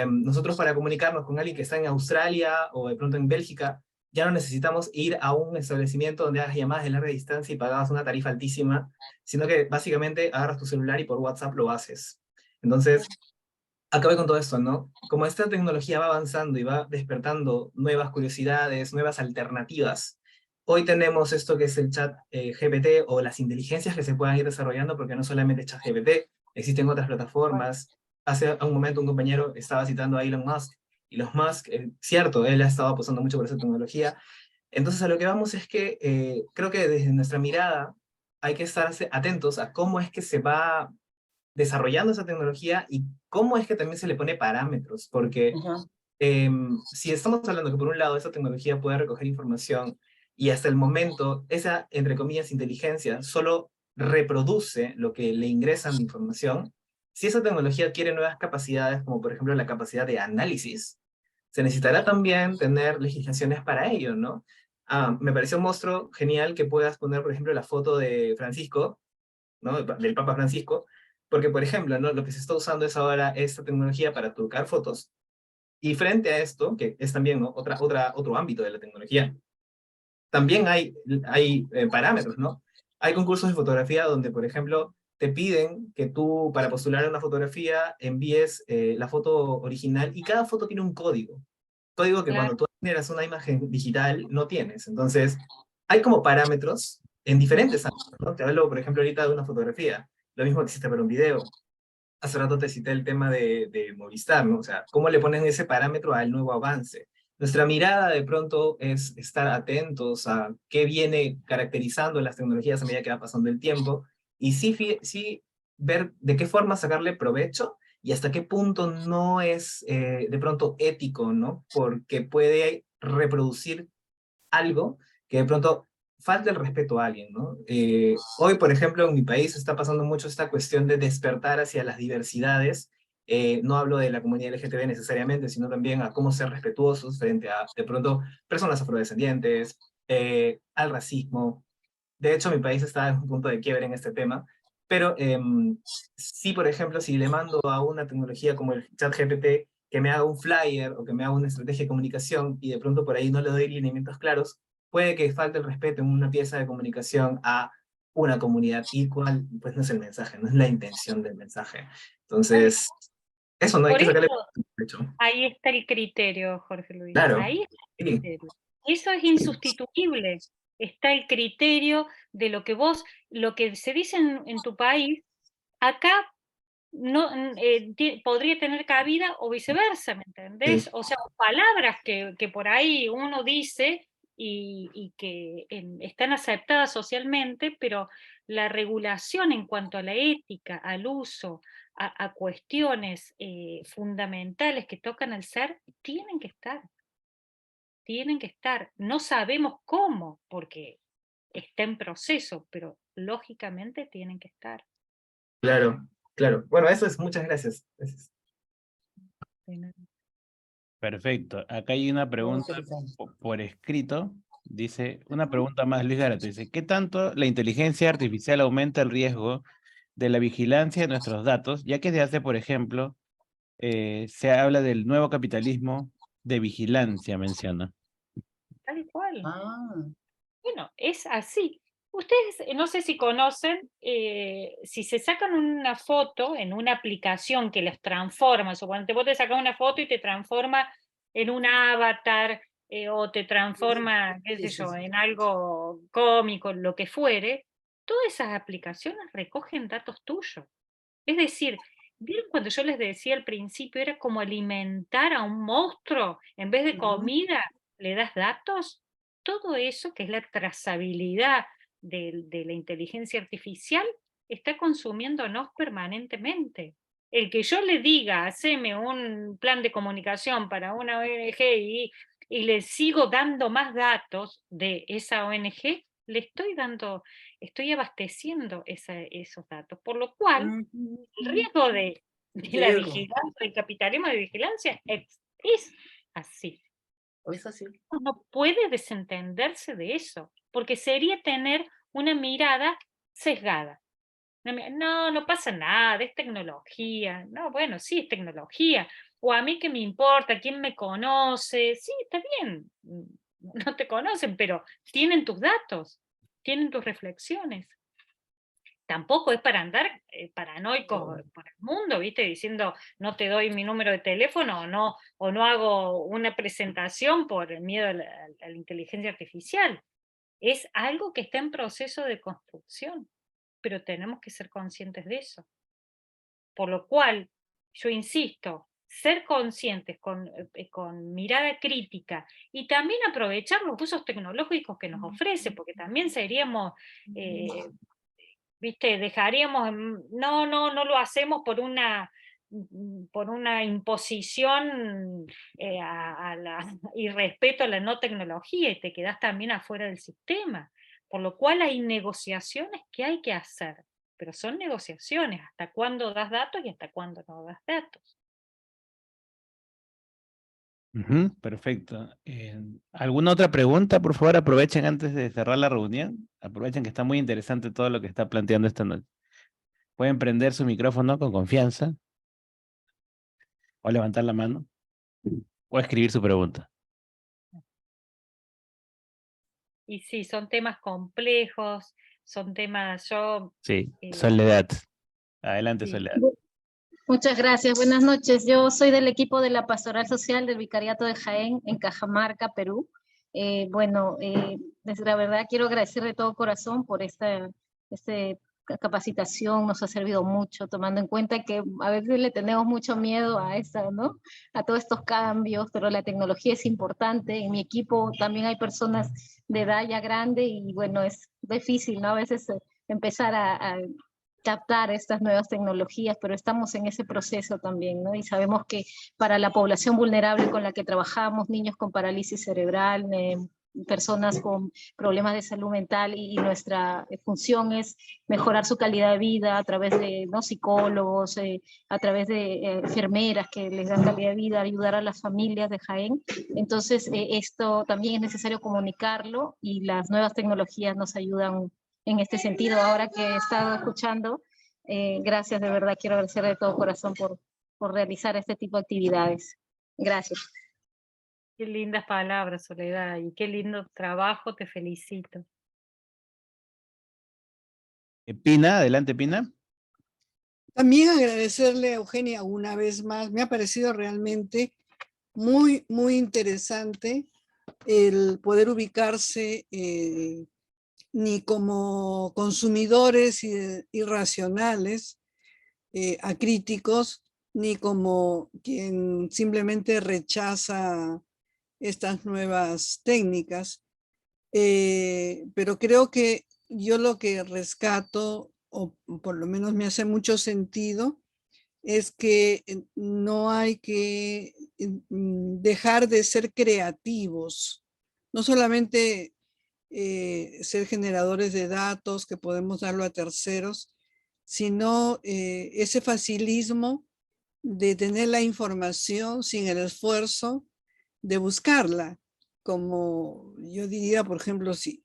nosotros para comunicarnos con alguien que está en Australia o de pronto en Bélgica, ya no necesitamos ir a un establecimiento donde hagas llamadas de larga distancia y pagabas una tarifa altísima, sino que básicamente agarras tu celular y por WhatsApp lo haces. Entonces, acabé con todo esto, ¿no? Como esta tecnología va avanzando y va despertando nuevas curiosidades, nuevas alternativas, hoy tenemos esto que es el chat GPT o las inteligencias que se puedan ir desarrollando, porque no solamente chat GPT, existen otras plataformas. Hace un momento un compañero estaba citando a Elon Musk. Elon Musk, cierto, él ha estado apostando mucho por esa tecnología. Entonces a lo que vamos es que creo que desde nuestra mirada hay que estar atentos a cómo es que se va desarrollando esa tecnología y cómo es que también se le pone parámetros, porque Ajá. si estamos hablando que por un lado esa tecnología puede recoger información y hasta el momento esa, entre comillas, inteligencia solo reproduce lo que le ingresan de información, si esa tecnología adquiere nuevas capacidades, como por ejemplo la capacidad de análisis, se necesitará también tener legislaciones para ello, ¿no? Me pareció un monstruo genial que puedas poner, por ejemplo, la foto de Francisco, ¿no? Del Papa Francisco, porque, por ejemplo, ¿no? Lo que se está usando es ahora esta tecnología para trucar fotos, y frente a esto, que es también, ¿no? Otro ámbito de la tecnología, también hay parámetros, ¿no? Hay concursos de fotografía donde, por ejemplo, te piden que tú, para postular una fotografía, envíes la foto original, y cada foto tiene un código. Código que Claro. cuando tú generas una imagen digital no tienes. Entonces, hay como parámetros en diferentes ámbitos, ¿no? Te hablo, por ejemplo, ahorita de una fotografía. Lo mismo existe para un video. Hace rato te cité el tema de Movistar, ¿no? O sea, ¿cómo le ponen ese parámetro al nuevo avance? Nuestra mirada de pronto es estar atentos a qué viene caracterizando las tecnologías a medida que va pasando el tiempo, y sí ver de qué forma sacarle provecho y hasta qué punto no es de pronto ético, ¿no? Porque puede reproducir algo que de pronto falta el respeto a alguien, ¿no? Hoy, por ejemplo, en mi país está pasando mucho esta cuestión de despertar hacia las diversidades. No hablo de la comunidad LGTB necesariamente, sino también a cómo ser respetuosos frente a, de pronto, personas afrodescendientes, al racismo. De hecho, mi país está en un punto de quiebre en este tema, pero sí, por ejemplo, si le mando a una tecnología como el ChatGPT que me haga un flyer o que me haga una estrategia de comunicación y de pronto por ahí no le doy lineamientos claros, puede que falte el respeto en una pieza de comunicación a una comunidad, y cuál, pues no es el mensaje, no es la intención del mensaje. Entonces, eso no hay Por que eso sacarle provecho. ahí está el criterio, Jorge Luis. Claro, Ahí está el sí, criterio. Eso es insustituible. Está el criterio de lo que vos, lo que se dice en tu país, acá no podría tener cabida o viceversa, ¿me entendés? sí, O sea, palabras que por ahí uno dice y que están aceptadas socialmente, pero la regulación en cuanto a la ética, al uso, a cuestiones fundamentales que tocan al ser, tienen que estar. Tienen que estar. No sabemos cómo, porque está en proceso, pero lógicamente tienen que estar. claro, claro. Bueno, eso es, muchas gracias. Gracias. Perfecto. Acá hay una Muy pregunta interesante. por escrito. Dice, una pregunta más, Luis Garato. Dice, ¿qué tanto la inteligencia artificial aumenta el riesgo de la vigilancia de nuestros datos? Ya que se hace, por ejemplo, se habla del nuevo capitalismo de vigilancia, menciona. Tal cual. Ah, Bueno, es así. Ustedes, no sé si conocen, si se sacan una foto en una aplicación que les transforma, suponete vos te sacas una foto y te transforma en un avatar, o te transforma, qué sé sí, sí, yo, sí. en algo cómico, lo que fuere, todas esas aplicaciones recogen datos tuyos. Es decir, ¿vieron cuando yo les decía al principio, era como alimentar a un monstruo? En vez de Ujú. comida, le das datos. Todo eso, que es la trazabilidad de la inteligencia artificial, está consumiéndonos permanentemente. El que yo le diga, haceme un plan de comunicación para una ONG y le sigo dando más datos de esa ONG, le estoy abasteciendo esos datos. Por lo cual, el Ujú. riesgo de la Riesgo. vigilancia, del capitalismo de vigilancia, es así. ¿O es así? Uno no puede desentenderse de eso, porque sería tener una mirada sesgada. No, no pasa nada, es tecnología. No, bueno, sí, es tecnología. O a mí qué me importa, quién me conoce. Sí, está bien. No te conocen, pero tienen tus datos, tienen tus reflexiones. Tampoco es para andar paranoico por el mundo, ¿viste? Diciendo, no te doy mi número de teléfono o no hago una presentación por el miedo a la inteligencia artificial. Es algo que está en proceso de construcción, pero tenemos que ser conscientes de eso. Por lo cual, yo insisto, ser conscientes con mirada crítica y también aprovechar los usos tecnológicos que nos ofrece, porque también seríamos, viste, dejaríamos, no lo hacemos por una imposición y respeto a la no tecnología, y te quedás también afuera del sistema. Por lo cual hay negociaciones que hay que hacer, pero son negociaciones, hasta cuándo das datos y hasta cuándo no das datos. Ujú, perfecto. ¿Alguna otra pregunta? Por favor, aprovechen antes de cerrar la reunión. Aprovechen que está muy interesante todo lo que está planteando esta noche. Pueden prender su micrófono con confianza o levantar la mano o escribir su pregunta. Y sí, son temas complejos, son temas, Sí, eh, Soledad. Adelante, sí. Soledad. Muchas gracias, buenas noches. Yo soy del equipo de la Pastoral Social del Vicariato de Jaén en Cajamarca, Perú. Desde la verdad quiero agradecer de todo corazón por esta capacitación, nos ha servido mucho, tomando en cuenta que a veces le tenemos mucho miedo a ¿no? A todos estos cambios, pero la tecnología es importante. En mi equipo también hay personas de edad ya grande y bueno, es difícil, ¿no? A veces empezar a captar estas nuevas tecnologías, pero estamos en ese proceso también, ¿no? Y sabemos que para la población vulnerable con la que trabajamos, niños con parálisis cerebral, personas con problemas de salud mental, y nuestra función es mejorar su calidad de vida a través de psicólogos, a través de enfermeras que les dan calidad de vida, ayudar a las familias de Jaén. Entonces, esto también es necesario comunicarlo y las nuevas tecnologías nos ayudan en este sentido. Ahora que he estado escuchando, gracias, de verdad quiero agradecer de todo corazón por realizar este tipo de actividades. Gracias. Qué lindas palabras, Soledad, y qué lindo trabajo, te felicito. Pina, adelante, Pina. También agradecerle a Eugenia una vez más. Me ha parecido realmente muy, muy interesante el poder ubicarse ni como consumidores irracionales, acríticos, ni como quien simplemente rechaza estas nuevas técnicas. Pero creo que yo lo que rescato, o por lo menos me hace mucho sentido, es que no hay que dejar de ser creativos, no solamente ser generadores de datos que podemos darlo a terceros, sino ese facilismo de tener la información sin el esfuerzo de buscarla. Como yo diría, por ejemplo, si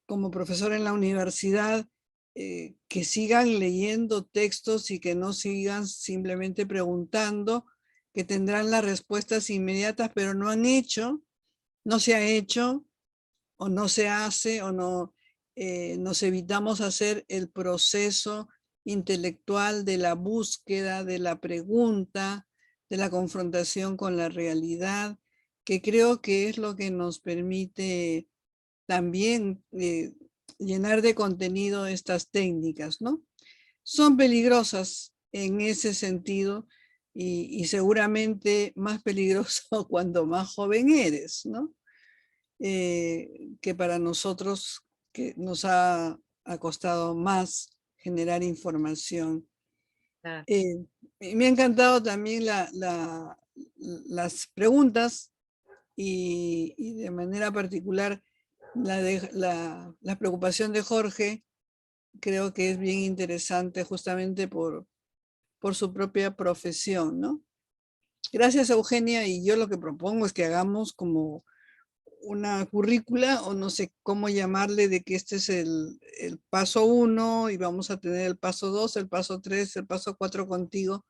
como profesor en la universidad, que sigan leyendo textos y que no sigan simplemente preguntando, que tendrán las respuestas inmediatas, pero no han hecho, no se ha hecho, o no se hace, o no nos evitamos hacer el proceso intelectual de la búsqueda, de la pregunta, de la confrontación con la realidad, que creo que es lo que nos permite también llenar de contenido estas técnicas, ¿no? Son peligrosas en ese sentido y seguramente más peligroso cuando más joven eres, ¿no? Que para nosotros que nos ha costado más generar información. Claro. Me ha encantado también las preguntas y de manera particular la preocupación de Jorge. Creo que es bien interesante justamente por su propia profesión, ¿no? Gracias, Eugenia, y yo lo que propongo es que hagamos como una currícula, o no sé cómo llamarle, de que este es el paso 1 y vamos a tener el paso 2, el paso 3, el paso 4 contigo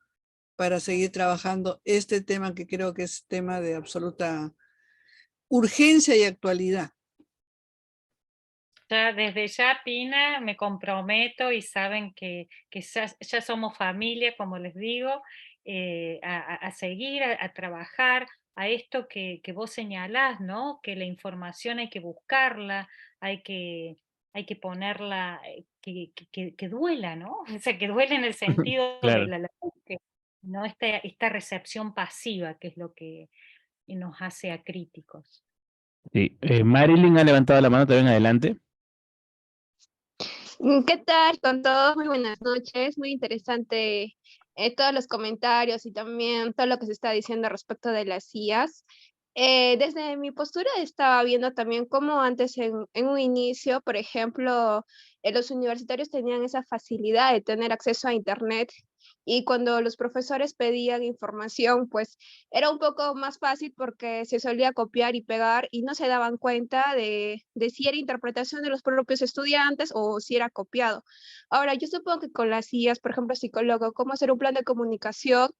para seguir trabajando este tema que creo que es tema de absoluta urgencia y actualidad. Ya desde ya, Pina, me comprometo, y saben que ya somos familia, como les digo, a seguir, a trabajar a esto que vos señalás, ¿no? Que la información hay que buscarla, hay que hay que ponerla, que duela, ¿no? O sea, que duele en el sentido Claro. de la que, ¿no? Esta recepción pasiva, que es lo que nos hace acríticos. Sí. Marilyn ha levantado la mano también, adelante. ¿Qué tal con todos? Muy buenas noches. Muy interesante todos los comentarios y también todo lo que se está diciendo respecto de las IAs. Desde mi postura estaba viendo también cómo antes en un inicio, por ejemplo, los universitarios tenían esa facilidad de tener acceso a Internet y cuando los profesores pedían información, pues era un poco más fácil porque se solía copiar y pegar y no se daban cuenta de si era interpretación de los propios estudiantes o si era copiado. Ahora, yo supongo que con las IAs, por ejemplo, psicólogo, cómo hacer un plan de comunicación,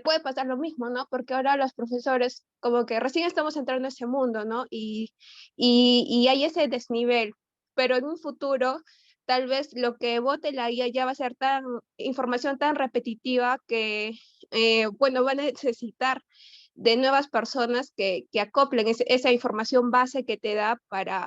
puede pasar lo mismo, ¿no? Porque ahora los profesores como que recién estamos entrando en ese mundo, ¿no? Y hay ese desnivel, pero en un futuro tal vez lo que vote la IA ya va a ser información tan repetitiva que, bueno, van a necesitar de nuevas personas que acoplen esa información base que te da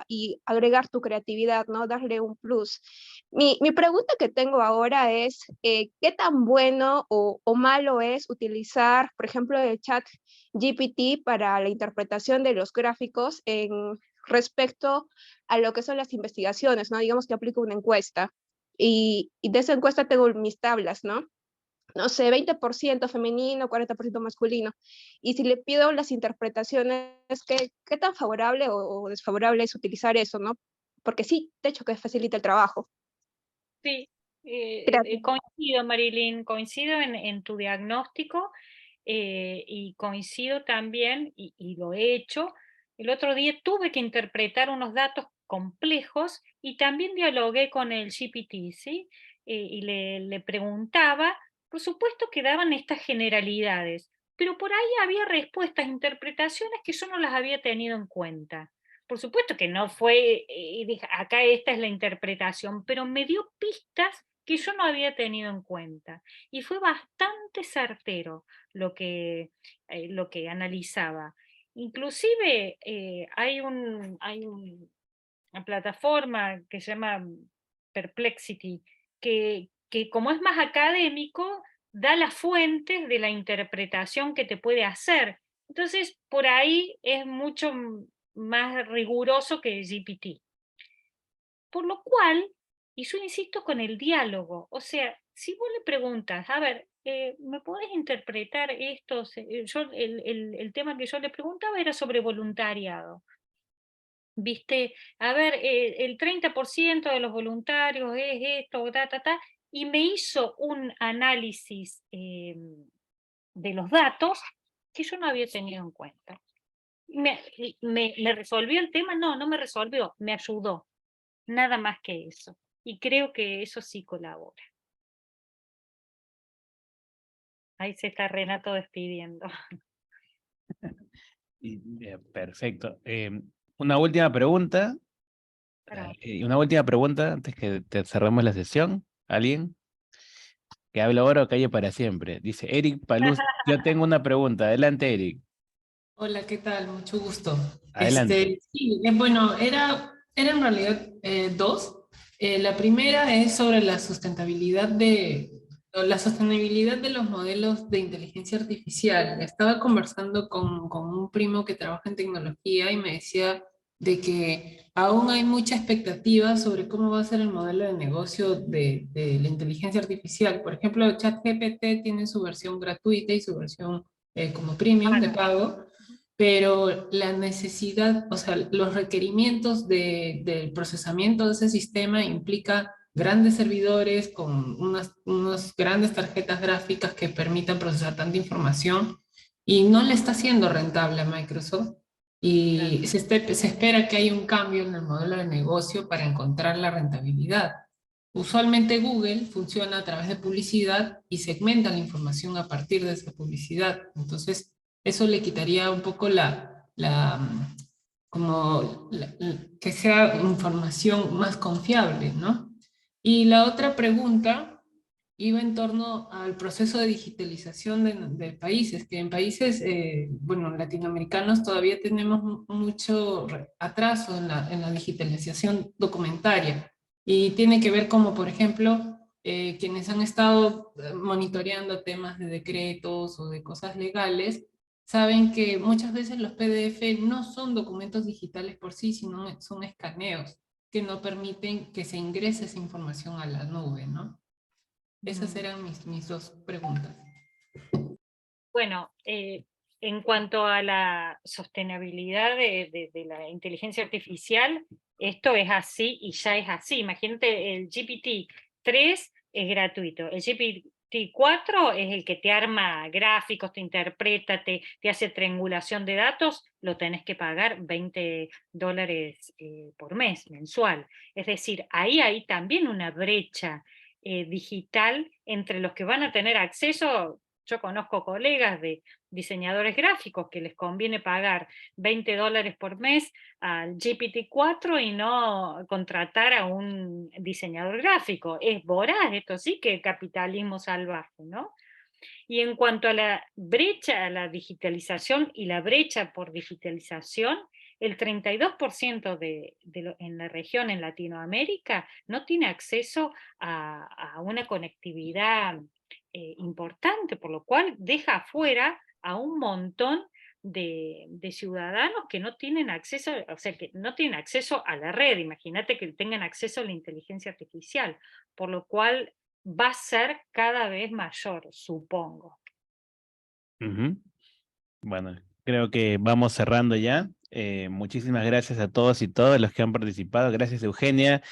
y agregar tu creatividad, ¿no? Darle un plus. Mi pregunta que tengo ahora es, ¿qué tan bueno o malo es utilizar, por ejemplo, el chat GPT para la interpretación de los gráficos respecto a lo que son las investigaciones, ¿no? Digamos que aplico una encuesta y de esa encuesta tengo mis tablas, ¿no? No sé, 20% femenino, 40% masculino. Y si le pido las interpretaciones, ¿qué tan favorable o desfavorable es utilizar eso, ¿no? Porque sí, de hecho que facilita el trabajo. Sí, Gracias. coincido, Marilyn, coincido en tu diagnóstico y coincido también, y lo he hecho, el otro día tuve que interpretar unos datos complejos y también dialogué con el GPT, ¿sí? Y le preguntaba, por supuesto que daban estas generalidades, pero por ahí había respuestas, interpretaciones que yo no las había tenido en cuenta. Por supuesto que no fue, dije, acá esta es la interpretación, pero me dio pistas que yo no había tenido en cuenta. Y fue bastante certero lo que analizaba. Inclusive hay una plataforma que se llama Perplexity, que como es más académico, da las fuentes de la interpretación que te puede hacer. Entonces, por ahí es mucho más riguroso que GPT. Por lo cual, y yo insisto con el diálogo, o sea, si vos le preguntas, a ver, ¿me podés interpretar esto? El tema que yo le preguntaba era sobre voluntariado. Viste, a ver, el 30% de los voluntarios es esto, y me hizo un análisis de los datos que yo no había tenido en cuenta. ¿Me resolvió el tema? No, no me resolvió, me ayudó. Nada más que eso. Y creo que eso sí colabora. Ahí se está Renato despidiendo. Perfecto. Una última pregunta. Claro. Una última pregunta antes que cerremos la sesión. ¿Alguien? Que habla ahora o calle para siempre. Dice Eric Paluz. Yo tengo una pregunta. Adelante, Eric. Hola, ¿qué tal? Mucho gusto. Adelante. Sí, bueno, era en realidad dos. La primera es sobre la sustentabilidad de los modelos de inteligencia artificial. Estaba conversando con un primo que trabaja en tecnología y me decía de que aún hay mucha expectativa sobre cómo va a ser el modelo de negocio de la inteligencia artificial. Por ejemplo, ChatGPT tiene su versión gratuita y su versión como premium de pago, pero la necesidad, o sea, los requerimientos del procesamiento de ese sistema implica grandes servidores con unas grandes tarjetas gráficas que permitan procesar tanta información y no le está siendo rentable a Microsoft. Y se espera que haya un cambio en el modelo de negocio para encontrar la rentabilidad. Usualmente Google funciona a través de publicidad y segmenta la información a partir de esa publicidad. Entonces, eso le quitaría un poco que sea información más confiable, ¿no? Y la otra pregunta iba en torno al proceso de digitalización de países, que en países, bueno, latinoamericanos todavía tenemos mucho atraso en la digitalización documentaria. Y tiene que ver como, por ejemplo, quienes han estado monitoreando temas de decretos o de cosas legales, saben que muchas veces los PDF no son documentos digitales por sí, sino son escaneos que no permiten que se ingrese esa información a la nube, ¿no? Esas eran mis dos preguntas. Bueno, en cuanto a la sostenibilidad de la inteligencia artificial, esto es así y ya es así. Imagínate, el GPT-3 es gratuito, el GPT-4 es el que te arma gráficos, te interpreta, te hace triangulación de datos, lo tenés que pagar $20 por mes, mensual. Es decir, ahí hay también una brecha digital entre los que van a tener acceso. Yo conozco colegas de diseñadores gráficos que les conviene pagar $20 por mes al GPT-4 y no contratar a un diseñador gráfico. Es voraz, esto sí que es capitalismo salvaje, ¿no? Y en cuanto a la brecha, a la digitalización y la brecha por digitalización, el 32% en la región, en Latinoamérica, no tiene acceso a una conectividad importante, por lo cual deja afuera a un montón de ciudadanos que no tienen acceso, o sea, que no tienen acceso a la red. Imagínate que tengan acceso a la inteligencia artificial, por lo cual va a ser cada vez mayor, supongo. Bueno, creo que vamos cerrando ya. Muchísimas gracias a todos y todas los que han participado. Gracias, Eugenia.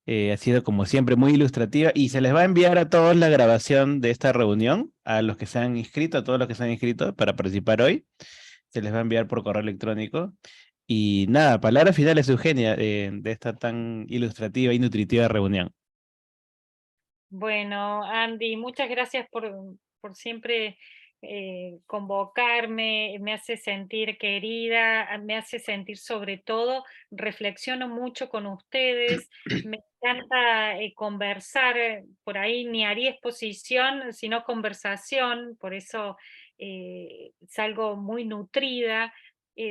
Ha sido como siempre muy ilustrativa y se les va a enviar a todos la grabación de esta reunión, a los que se han inscrito, a todos los que se han inscrito para participar hoy. Se les va a enviar por correo electrónico. Y nada, palabras finales, Eugenia, de esta tan ilustrativa y nutritiva reunión. Bueno, Andy, muchas gracias por siempre convocarme, me hace sentir querida, me hace sentir sobre todo, reflexiono mucho con ustedes, me encanta conversar, por ahí ni haría exposición, sino conversación, por eso salgo muy nutrida.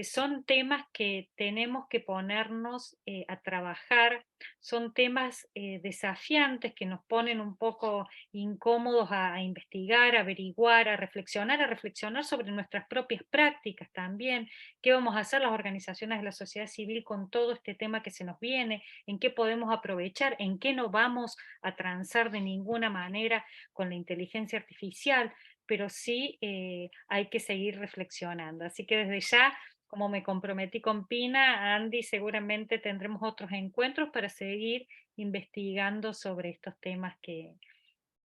Son temas que tenemos que ponernos a trabajar, son temas desafiantes que nos ponen un poco incómodos a investigar, a averiguar, a reflexionar sobre nuestras propias prácticas también, qué vamos a hacer las organizaciones de la sociedad civil con todo este tema que se nos viene, en qué podemos aprovechar, en qué no vamos a transar de ninguna manera con la inteligencia artificial, pero sí hay que seguir reflexionando. Así que desde ya, como me comprometí con Pina, Andy, seguramente tendremos otros encuentros para seguir investigando sobre estos temas que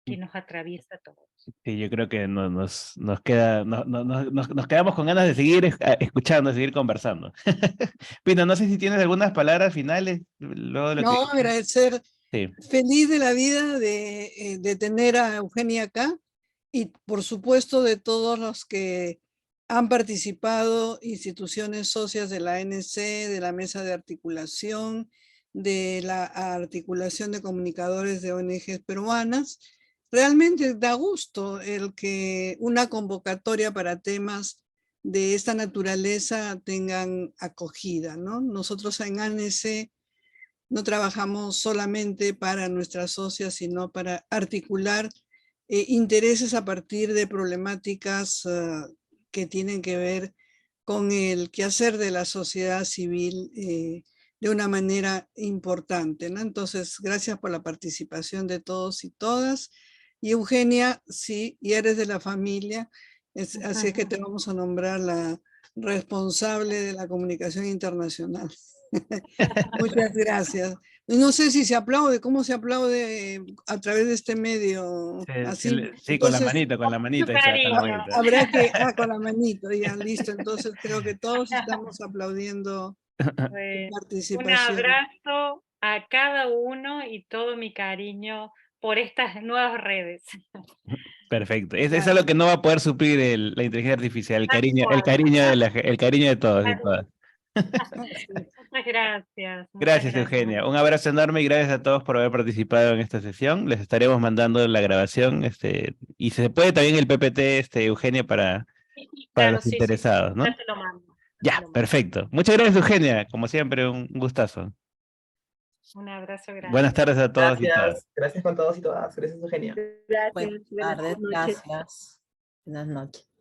nos atraviesa a todos. Sí, yo creo que nos quedamos con ganas de seguir escuchando, de seguir conversando. Pina, no sé si tienes algunas palabras finales. Luego de lo No, que... agradecer, Sí. feliz de la vida de tener a Eugenia acá y por supuesto de todos los que han participado, instituciones socias de la ANC, de la Mesa de Articulación, de la Articulación de Comunicadores de ONGs peruanas. Realmente da gusto el que una convocatoria para temas de esta naturaleza tengan acogida, ¿no? Nosotros en ANC no trabajamos solamente para nuestras socias, sino para articular intereses a partir de problemáticas que tienen que ver con el quehacer de la sociedad civil de una manera importante, ¿no? Entonces, gracias por la participación de todos y todas. Y Eugenia, sí, y eres de la familia, así es que te vamos a nombrar la responsable de la comunicación internacional. Muchas gracias. No sé si se aplaude, ¿cómo se aplaude a través de este medio? Así. Sí, Entonces, con la manito. Con la manito. Habrá que, con la manito, ya listo. Entonces creo que todos estamos aplaudiendo Un participación. abrazo a cada uno y todo mi cariño por estas nuevas redes. Perfecto. Eso es lo que no va a poder suplir la inteligencia artificial, el cariño de todos y todas. Muchas gracias. Gracias, Eugenia. Un abrazo enorme y gracias a todos por haber participado en esta sesión. Les estaremos mandando la grabación, y se puede también el PPT, Eugenia, para Claro, los sí, sí, interesados, ¿no? ya te lo mando. Ya, perfecto. Muchas gracias, Eugenia. Como siempre, un gustazo. Un abrazo grande. Buenas tardes a todos y todas. Gracias con todos y todas. Gracias, Eugenia. Gracias. Buenas Buenas tardes, noches. gracias. Buenas noches.